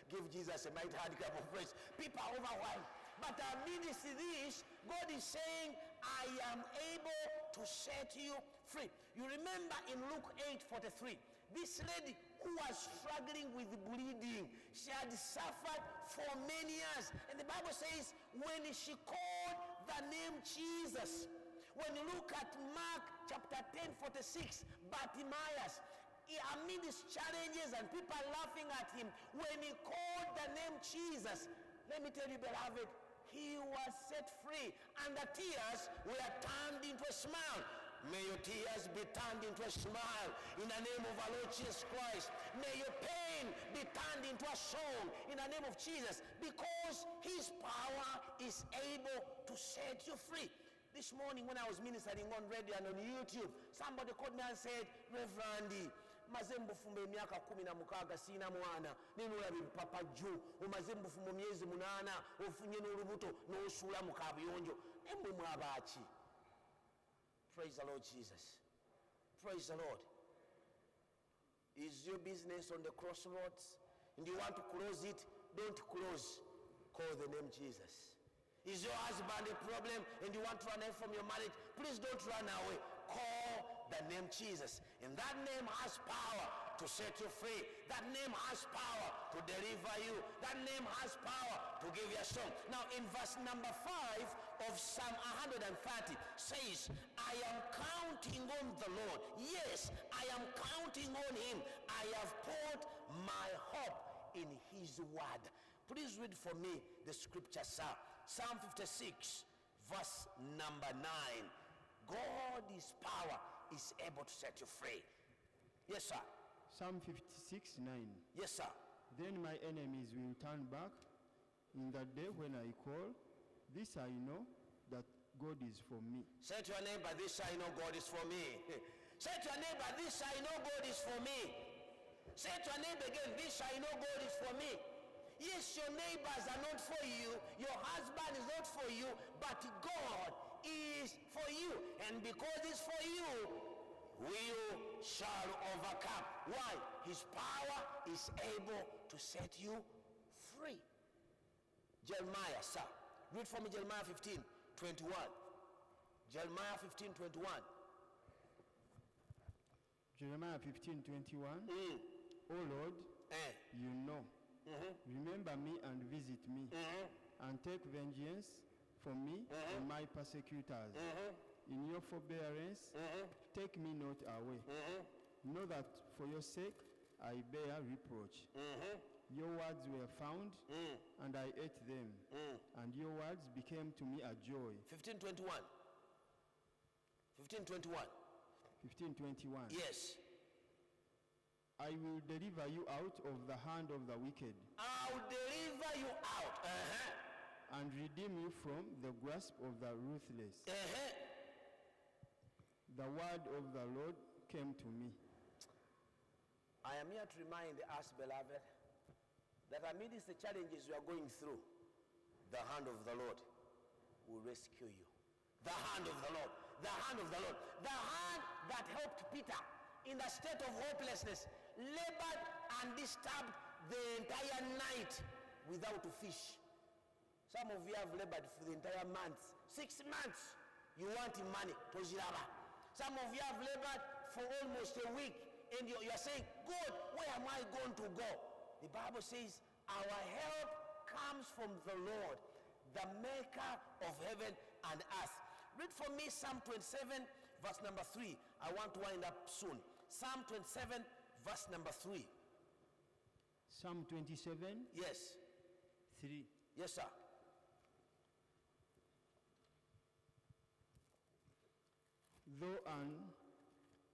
Give Jesus a mighty hand clap of praise. People are overwhelmed. But amidst this, God is saying, I am able to set you free. You remember in Luke 8:43, this lady who was struggling with bleeding, she had suffered for many years. And the Bible says, when she called the name Jesus, when you look at Mark chapter 10:46, Bartimaeus, amid his challenges and people laughing at him, when he called the name Jesus, let me tell you, beloved, he was set free, and the tears were turned into a smile. May your tears be turned into a smile in the name of our Lord Jesus Christ. May your pain be turned into a song in the name of Jesus, because his power is able to set you free. This morning when I was ministering on radio and on YouTube, somebody called me and said, Reverend, maze mbufumba emyaka 16 sina mwana nenolaba ebipapa jju omaze mbufumba myezi 8 ofunye n'olubuto n'osuula mu kabuyonjo emmwe mwabaaki. Praise the Lord Jesus. Praise the Lord. Is your business on the crossroads and you want to close it? Don't close. Call the name Jesus. Is your husband a problem and you want to run away from your marriage? Please don't run away. Call the name Jesus. And that name has power to set you free. That name has power to deliver you. That name has power to give you a song. Now in verse number 5 of Psalm 130 says, I am counting on the Lord. Yes, I am counting on him. I have put my hope in his word. Please read for me the scripture, sir. Psalm 56, verse number 9. God's power is able to set you free. Yes, sir. Psalm 56:9. Yes, sir. Then my enemies will turn back in the day when I call. This I know, that God is for me. Say to your neighbor, this I know God is for me. Say to your neighbor, this I know God is for me. Say to your neighbor again, this I know God is for me. Yes, your neighbors are not for you, your husband is not for you, but God is for you. And because it's for you, you shall overcome. Why? His power is able to set you free. Jeremiah, sir. Read for me Jeremiah 15:21. Jeremiah 15:21. Jeremiah 15:21. O Lord, you know. Remember me and visit me, and take vengeance from me and my persecutors. In your forbearance, take me not away. Know that for your sake I bear reproach. Your words were found, and I ate them, and your words became to me a joy. 15:21. 15:21. 15:21. Yes. I will deliver you out of the hand of the wicked. I'll deliver you out. And redeem you from the grasp of the ruthless. The word of the Lord came to me. I am here to remind us, beloved, that amidst the challenges you are going through, the hand of the Lord will rescue you. The hand of the Lord. The hand of the Lord. The hand that helped Peter in the state of hopelessness, labored and disturbed the entire night without fish. Some of you have labored for the entire month. 6 months. You want money. Toziraba. Some of you have labored for almost a week and you are saying, God, where am I going to go? The Bible says, our help comes from the Lord, the maker of heaven and earth. Read for me Psalm 27, verse number 3. I want to wind up soon. Psalm 27, verse number 3. Psalm 27. Yes. 3. Yes, sir. Though an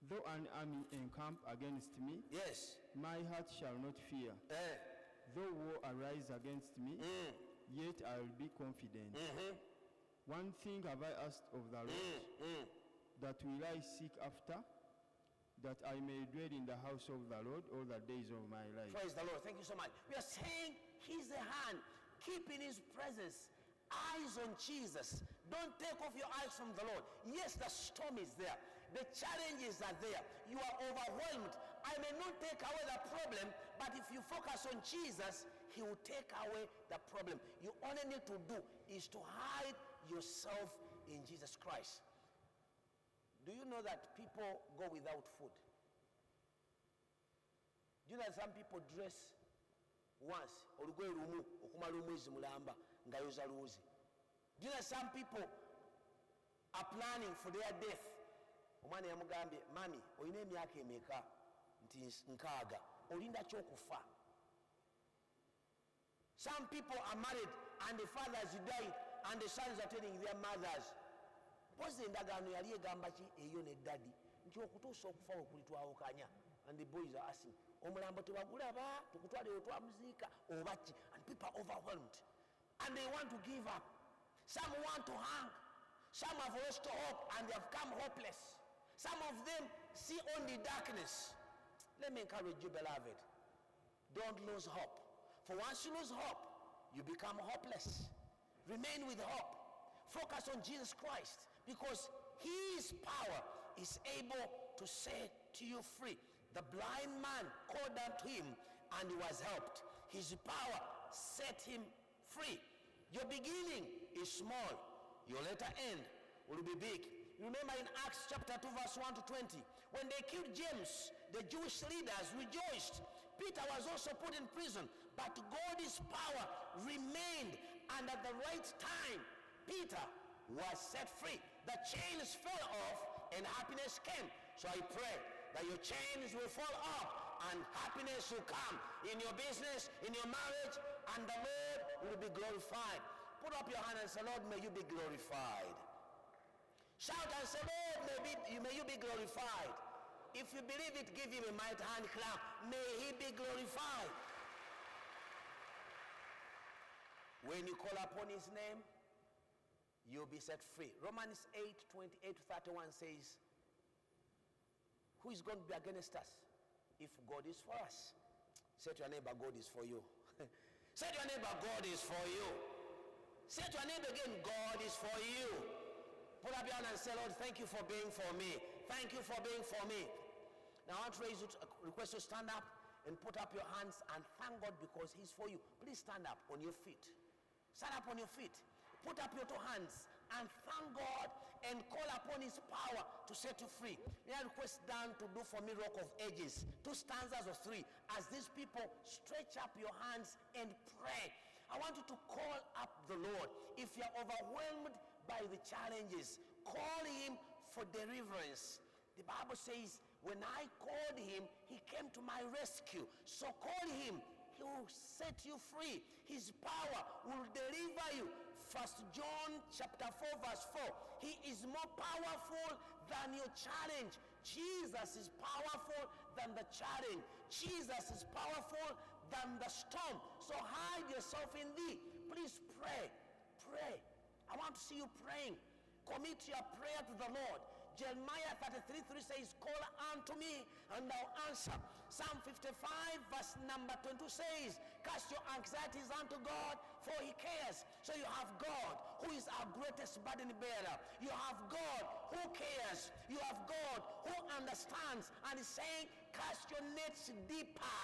Though an army encamp against me, Yes. my heart shall not fear. Though war arise against me, yet I will be confident. One thing have I asked of the Lord, that will I seek after, that I may dwell in the house of the Lord all the days of my life. Praise the Lord. Thank you so much. We are saying he's the hand. Keep in his presence. Eyes on Jesus. Don't take off your eyes from the Lord. Yes, the storm is there. The challenges are there. You are overwhelmed. I may not take away the problem, but if you focus on Jesus, he will take away the problem. You only need to do is to hide yourself in Jesus Christ. Do you know that people go without food? Do you know that some people dress once olugoye lumu okumala omwezi mulamba nga yoza luwuzi? Do you know some people are planning for their death? Omwana yamugambye, mami olina emyaka emeka? Nti 6. Olinda kyokufa. Some people are married and the fathers died and the sons are telling their mothers, mpozi endagaano yali egamba ki eyo ne daddy nti okutuusa okufa we kulitwawukanya? And the boys are asking, omulambo tewagulaba tukutwale otwamuziika oba ki? And people are overwhelmed and they want to give up. Some want to hang. Some have lost hope and they have become hopeless. Some of them see only darkness. Let me encourage you, beloved, don't lose hope. For once you lose hope, you become hopeless. Remain with hope. Focus on Jesus Christ, because his power is able to set you free. The blind man called unto him and he was helped. His power set him free. Your beginning is small. Your later end will be big. Remember in Acts chapter 2 verse 1 to 20, when they killed James, the Jewish leaders rejoiced. Peter was also put in prison, but God's power remained, and at the right time, Peter was set free. The chains fell off and happiness came. So I pray that your chains will fall off and happiness will come in your business, in your marriage, and the Lord will be glorified. Put up your hand and say, Lord, may you be glorified. Shout and say, Lord, may you be glorified. If you believe it, give him a mighty hand clap. May he be glorified. When you call upon his name, you'll be set free. Romans 8:28-31 says, who is going to be against us if God is for us? Say to your neighbor, God is for you. Say to your neighbor, God is for you. Say to your neighbor again, God is for you. Put up your hand and say, Lord, thank you for being for me. Thank you for being for me. Now I want to raise you to request you to stand up and put up your hands and thank God because he's for you. Please stand up on your feet. Stand up on your feet. Put up your 2 hands and thank God and call upon his power to set you free. May I request Dan to do for me Rock of Ages, 2 stanzas or 3, as these people stretch up your hands and pray. I want you to call up the Lord. If you're overwhelmed by the challenges, call him for deliverance. The Bible says, when I called him, he came to my rescue. So call him. He will set you free. His power will deliver you. 1 John chapter 4 verse 4. He is more powerful than your challenge. Jesus is powerful than the challenge. Jesus is powerful than the storm. So hide yourself in thee. Please pray. Pray. I want to see you praying. Commit your prayer to the Lord. Jeremiah 33:3 says, call unto me and I'll answer. Psalm 55 verse number 22 says, cast your anxieties unto God, for he cares. So you have God who is our greatest burden bearer. You have God who cares. You have God who understands and is saying, cast your nets deeper.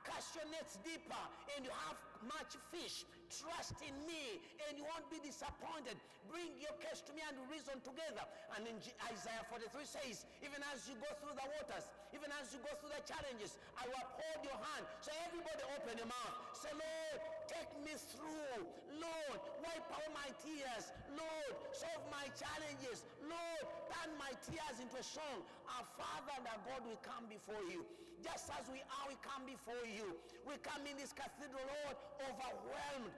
Cast your nets deeper and you have much fish. Trust in me and you won't be disappointed. Bring your case to me and reason together. And in Isaiah 43 says, even as you go through the waters, even as you go through the challenges, I will uphold your hand. So everybody open your mouth. Say, Lord, take me through. Lord, wipe out my tears. Lord, solve my challenges. Lord, turn my tears into a song. Our Father and our God, we come before you. Just as we are, we come before you. We come in this cathedral, Lord, overwhelmed.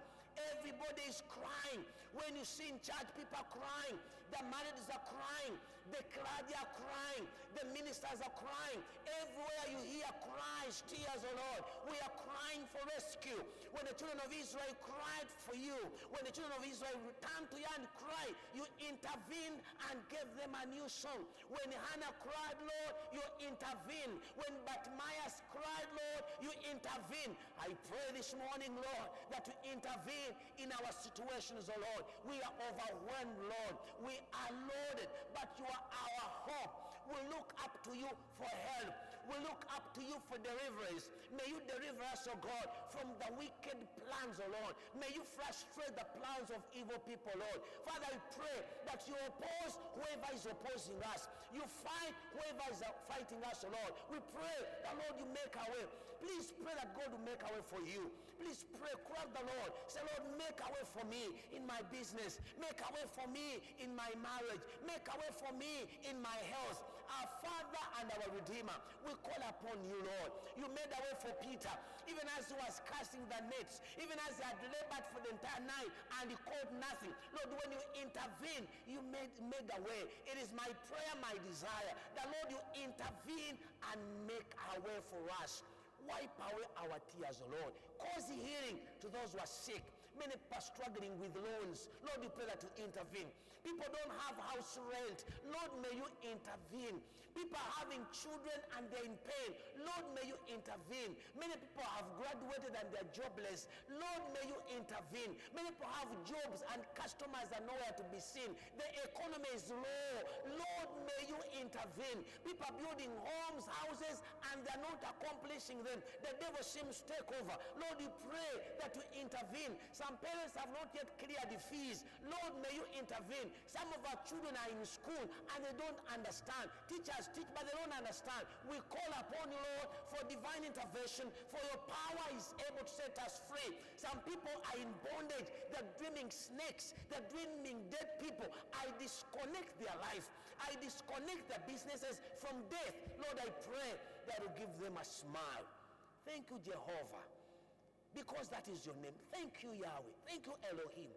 Everybody is crying. When you see in church, people are crying. The marriages are crying. The clergy are crying. The ministers are crying. Everywhere you hear cries, tears, oh Lord. We are crying for rescue. When the children of Israel cried for you, when the children of Israel returned to you and cried, you intervened and gave them a new song. When Hannah cried, Lord, you intervened. When Bartimaeus cried, Lord, you intervened. I pray this morning, Lord, that you intervene in our situations, oh Lord. We are overwhelmed, Lord. We are loaded, but you are our hope. We look up to you for help. We look up to you for deliverance. May you deliver us, oh God, from the wicked plans, oh Lord. May you frustrate the plans of evil people, Lord. Father, I pray that you oppose whoever is opposing us. You fight whoever is fighting us, oh Lord. We pray that, Lord, you make a way. Please pray that God will make a way for you. Please pray, cry the Lord. Say, Lord, make a way for me in my business. Make a way for me in my marriage. Make a way for me in my health. Our Father and our Redeemer, we call upon you, Lord. You made a way for Peter, even as he was casting the nets, even as he had labored for the entire night and he caught nothing. Lord, when you intervene, you made a way. It is my prayer, my desire, that, Lord, you intervene and make a way for us. Wipe away our tears, O Lord. Cause healing to those who are sick. Many people are struggling with loans. Lord, we pray that you intervene. People don't have house rent. Lord, may you intervene. People are having children and they're in pain. Lord, may you intervene. Many people have graduated and they're jobless. Lord, may you intervene. Many people have jobs and customers are nowhere to be seen. The economy is low. Lord, may you intervene. People are building homes, houses, and they're not accomplishing them. The devil seems to take over. Lord, we pray that you intervene. Some parents have not yet cleared the fees. Lord, may you intervene. Some of our children are in school and they don't understand. Teachers teach, but they don't understand. We call upon you, Lord, for divine intervention, for your power is able to set us free. Some people are in bondage. They're dreaming snakes. They're dreaming dead people. I disconnect their life. I disconnect their businesses from death. Lord, I pray that you give them a smile. Thank you, Jehovah, because that is your name. Thank you, Yahweh. Thank you, Elohim.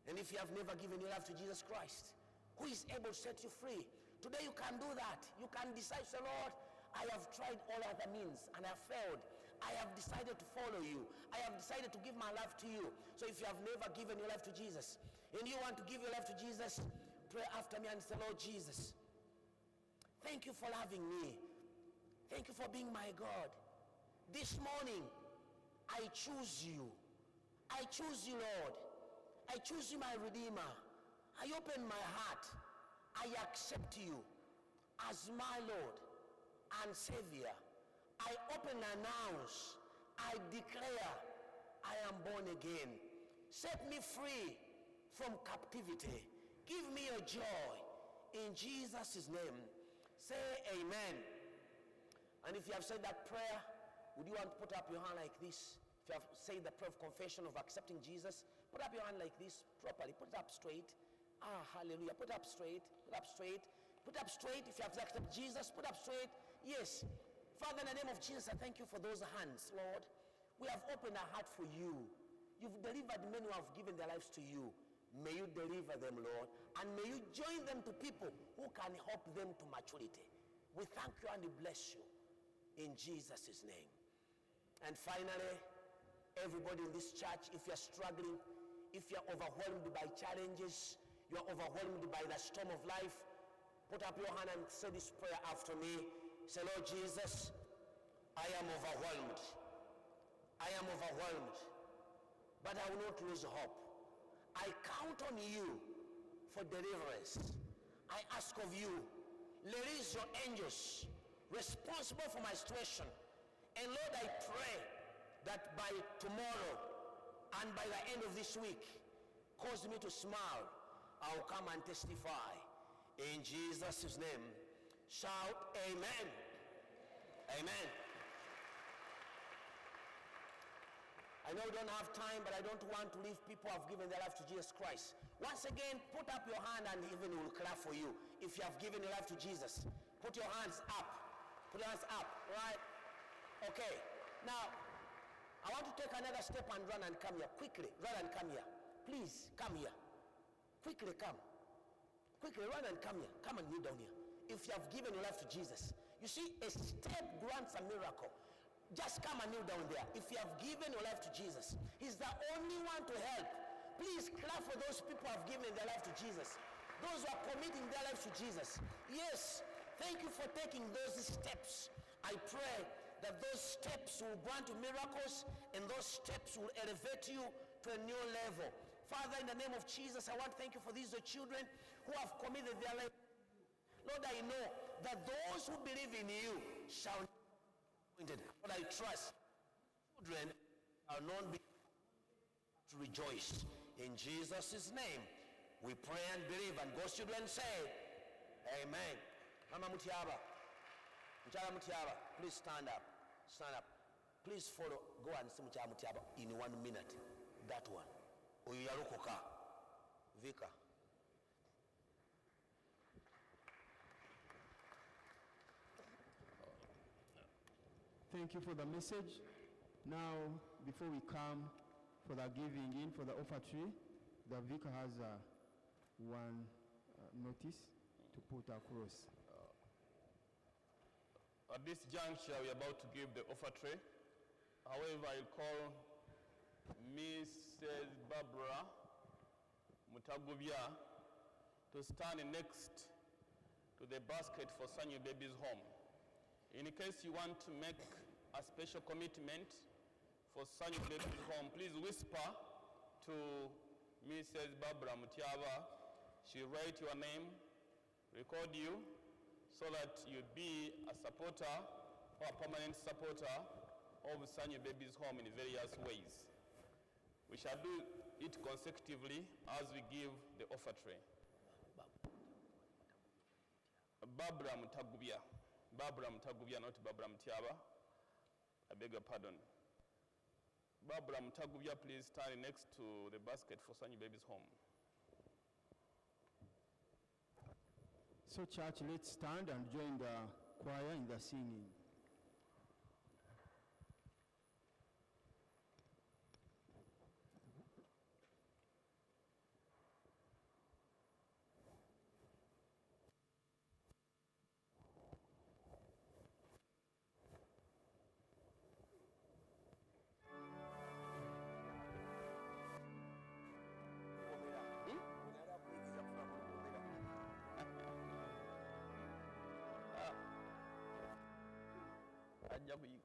And if you have never given your life to Jesus Christ, who is able to set you free, today you can do that. You can decide, say, Lord, I have tried all other means and I have failed. I have decided to follow you. I have decided to give my life to you. So if you have never given your life to Jesus and you want to give your life to Jesus, pray after me and say, Lord Jesus, thank you for loving me. Thank you for being my God. This morning, I choose you. I choose you, Lord. I choose you, my Redeemer. I open my heart. I accept you as my Lord and Savior. I open and announce. I declare I am born again. Set me free from captivity. Give me your joy. In Jesus' name, say amen. And if you have said that prayer, would you want to put up your hand like this? If you have said the prayer of confession of accepting Jesus, put up your hand like this properly. Put it up straight. Ah, hallelujah. Put up straight. Put up straight. Put up straight. If you have accepted Jesus, put up straight. Yes. Father, in the name of Jesus, I thank you for those hands, Lord. We have opened our heart for you. You've delivered many who have given their lives to you. May you deliver them, Lord. And may you join them to people who can help them to maturity. We thank you and we bless you. In Jesus' name. And finally, everybody in this church, if you're struggling, if you're overwhelmed by challenges, you're overwhelmed by the storm of life, put up your hand and say this prayer after me. Say, Lord Jesus, I am overwhelmed. I am overwhelmed, but I will not lose hope. I count on you for deliverance. I ask of you, release your angels responsible for my situation. And Lord, I pray that by tomorrow and by the end of this week, cause me to smile. I'll come and testify. In Jesus' name, shout amen. Amen. I know we don't have time, but I don't want to leave people who have given their life to Jesus Christ. Once again, put up your hand and even we will clap for you. If you have given your life to Jesus, put your hands up. Put your hands up, right? Okay. Now, I want to take another step and run and come here. Quickly, run and come here. Please, come here. Quickly, come. Quickly, run and come here. Come and kneel down here. if you have given your life to Jesus. You see, a step grants a miracle. Just come and kneel down there. If you have given your life to Jesus, he's the only one to help. Please clap for those people who have given their life to Jesus. Those who are committing their lives to Jesus. Yes, thank you for taking those steps. I pray that those steps will grant you miracles, and those steps will elevate you to a new level. Father, in the name of Jesus, I want to thank you for these children who have committed their life. Lord, I know that those who believe in you shall not be disappointed. Lord, I trust children are not be to rejoice. In Jesus' name, we pray and believe, and God's children say, Amen. Mama Mutiaba, Mchala Mutiaba, please stand up. Stand up. Please follow. Go and see Mchala Mutiaba in 1 minute. That one. Oyarukoka. Vika. Thank you for the message. Now, before we come for the giving in for the offertory, the vicar has one notice to put across. At this juncture, we are about to give the offertory. However, I'll call Mrs. Barbara Mutagubya to stand next to the basket for Sanyu Baby's home. In case you want to make a special commitment for Sanyu Baby's home, please whisper to Mrs. Barbara Mutiaba. She'll write your name, record you, so that you be a supporter or a permanent supporter of Sanyu Baby's home in various ways. We shall do it consecutively as we give the offertory. Barbara Mutagubya. Barbara Mutagubya, not Barbara Mutiaba. I beg your pardon. Barbara Mutagubya, please stand next to the basket for Sanyu Baby's home. So church, let's stand and join the choir in the singing. Ajja kuyiga.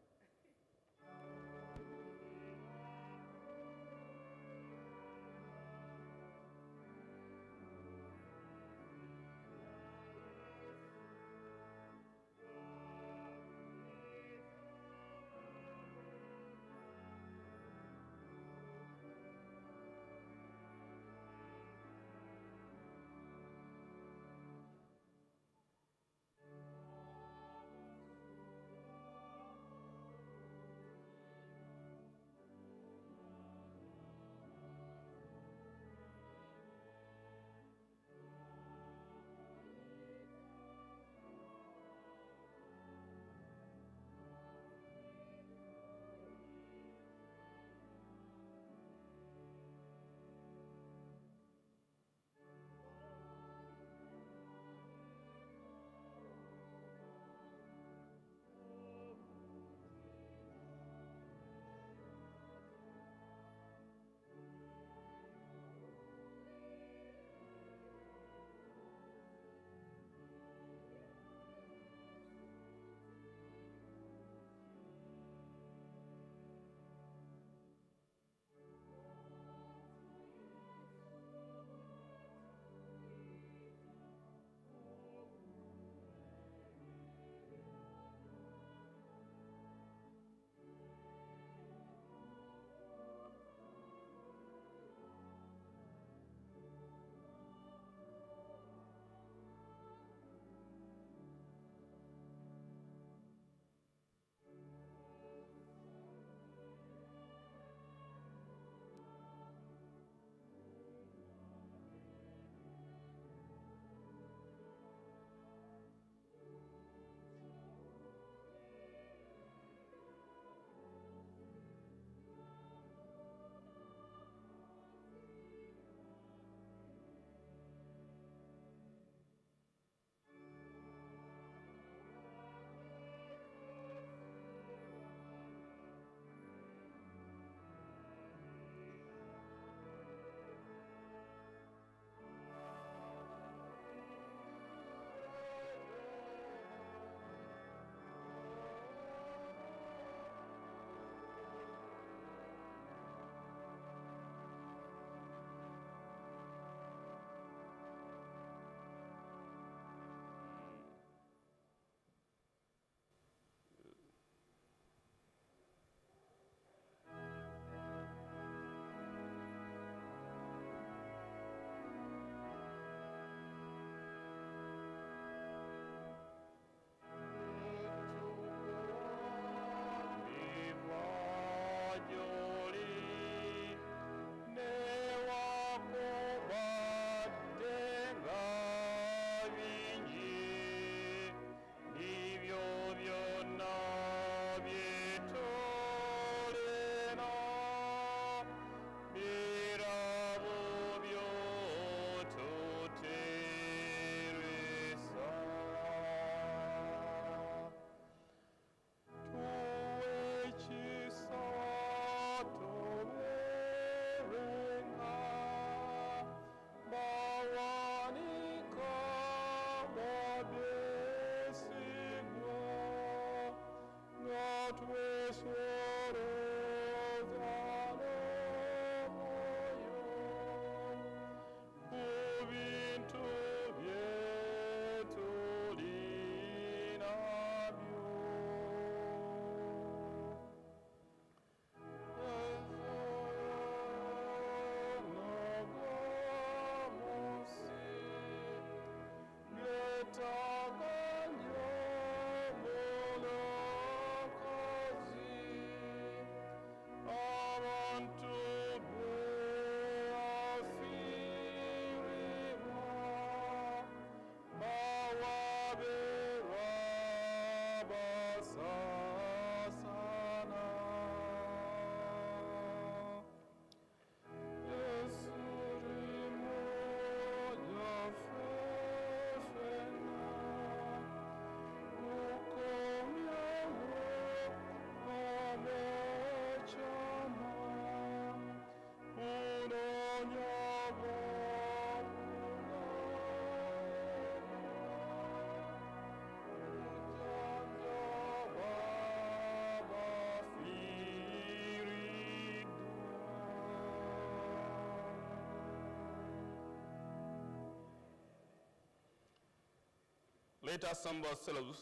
Let us humble ourselves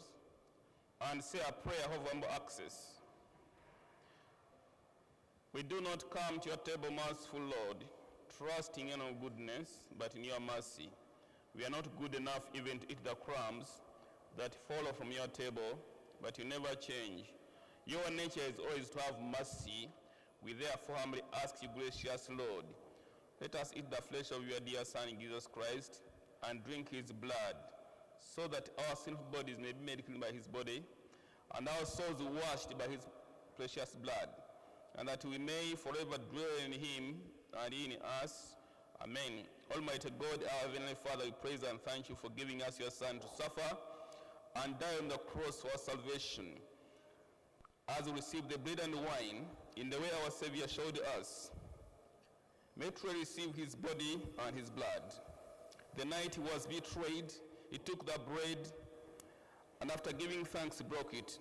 and say a prayer of humble access. We do not come to your table, merciful Lord, trusting in your goodness, but in your mercy. We are not good enough even to eat the crumbs that follow from your table, but you never change. Your nature is always to have mercy. We therefore humbly ask you, gracious Lord, let us eat the flesh of your dear Son, Jesus Christ, and drink his blood, so that our sinful bodies may be made clean by his body, and our souls washed by his precious blood, and that we may forever dwell in him and in us. Amen. Almighty God, our Heavenly Father, we praise and thank you for giving us your Son to suffer and die on the cross for our salvation. As we receive the bread and wine in the way our Savior showed us, may we receive his body and his blood. The night he was betrayed, he took the bread, and after giving thanks, he broke it,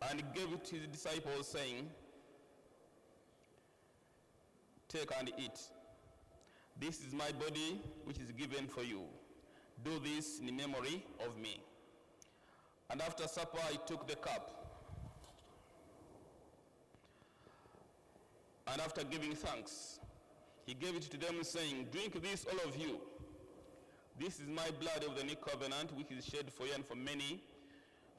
and he gave it to his disciples, saying, "Take and eat. This is my body, which is given for you. Do this in memory of me." And after supper, he took the cup, and after giving thanks, he gave it to them, saying, "Drink this, all of you. This is my blood of the new covenant, which is shed for you and for many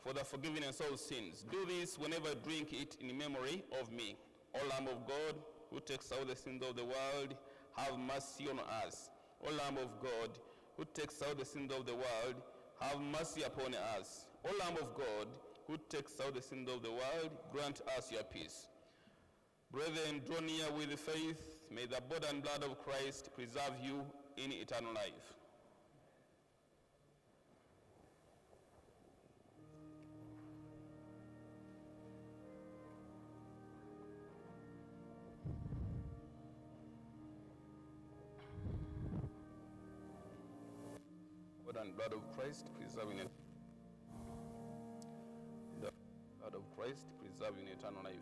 for the forgiveness of sins. Do this whenever you drink it in memory of me. O Lamb of God, who takes away the sins of the world, have mercy on us. O Lamb of God, who takes away the sins of the world, have mercy upon us. O Lamb of God, who takes away the sins of the world, grant us your peace." Brethren, draw near with faith. May the body and blood of Christ preserve you in eternal life. Body and blood of Christ preserving it. The blood of Christ preserving eternal life.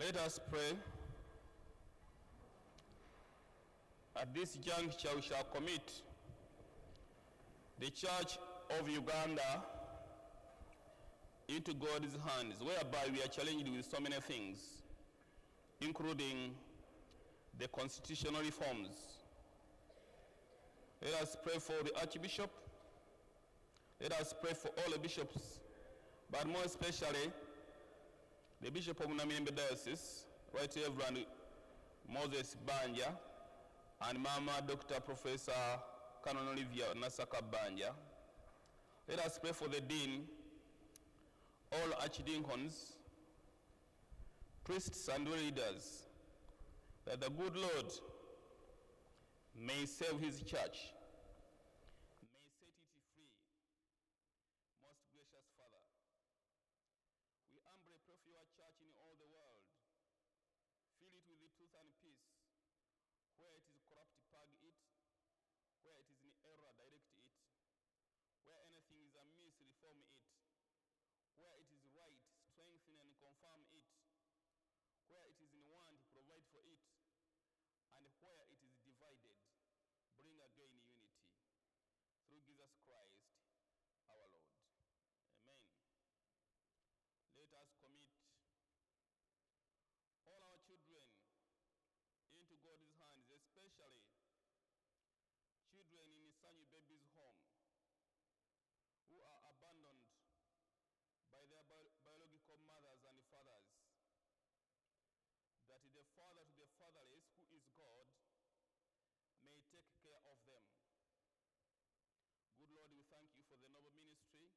Let us pray. At this juncture, we shall commit the Church of Uganda into God's hands, whereby we are challenged with so many things, including the constitutional reforms. Let us pray for the Archbishop. Let us pray for all the bishops, but more especially the Bishop of Namirembe Diocese, Right Reverend Moses Banja, and Mama Dr. Professor Canon Olivia Nasaka Banja. Let us pray for the Dean, all archdeacons, priests and leaders, that the good Lord may save his church, may set it free. Most gracious Father, we humbly pray for your church in all the world. Fill it with the truth and peace. Where it is corrupt, purge it. Where it is in error, direct it. Where anything is amiss, reform it. Where it is right, strengthen and confirm it. Where it is in want, provide for it. And where it is divided, bring again unity. Through Jesus Christ, our Lord. Amen. Let us commit all our children into God's hands, especially children in Sanyu Baby's home who are abandoned by their biological mothers and fathers, that the father to the fatherless, who is God, may take care of them. Good Lord, we thank you for the noble ministry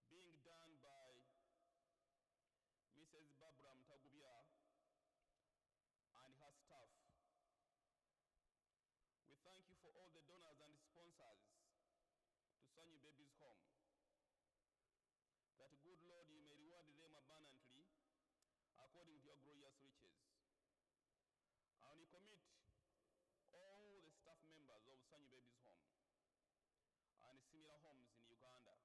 being done by Mrs. Barbara Mtagubia and her staff. We thank you for all the donors and sponsors to Sanyu Baby's home, that good Lord, you may reward them abundantly according to your glorious riches. And we commit all the staff members of Sanyu Baby's home and similar homes in Uganda.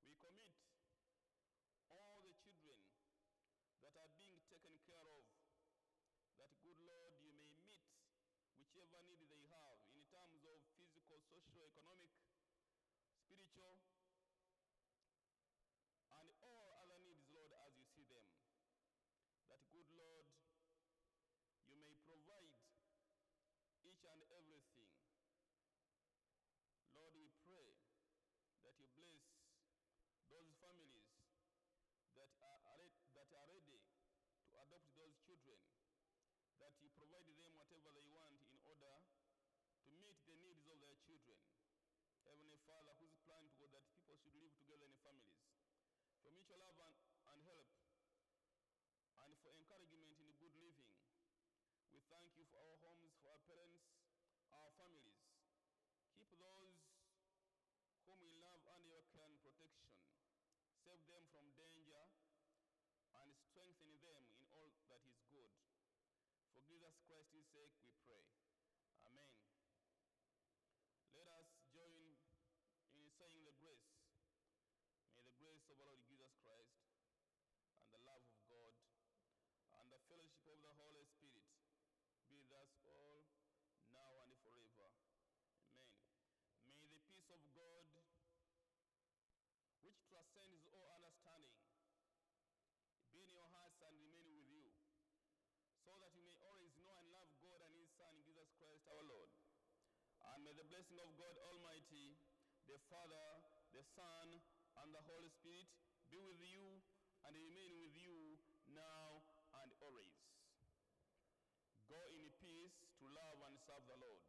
We commit all the children that are being taken care of, that good Lord, you may meet whichever need they have in terms of physical, social, economic, spiritual, and all other needs, Lord, as you see them. That good Lord, you may provide each and everything. Lord, we pray that you bless those families that are ready to adopt those children, that you provide them whatever they want in order to meet the needs of their children. Heavenly Father, whose plan to go that people should live together in families, for mutual love and help, and for encouragement in good living. We thank you for our homes, for our parents, our families. Keep those whom we love under your care and protection. Save them from danger and strengthen them in all that is good. For Jesus Christ's sake we pray. Amen. Let us join in saying the grace. May the grace of our Lord Jesus Christ and the love of God and the fellowship of the Holy Spirit be with us all now and forever. Amen. May the peace of God, which transcends all understanding, be in your hearts and remain with you, so that you may always know and love God and his Son, Jesus Christ our Lord. And may the blessing of God Almighty, the Father, the Son, and the Holy Spirit be with you and remain with you now and always. Go in peace to love and serve the Lord.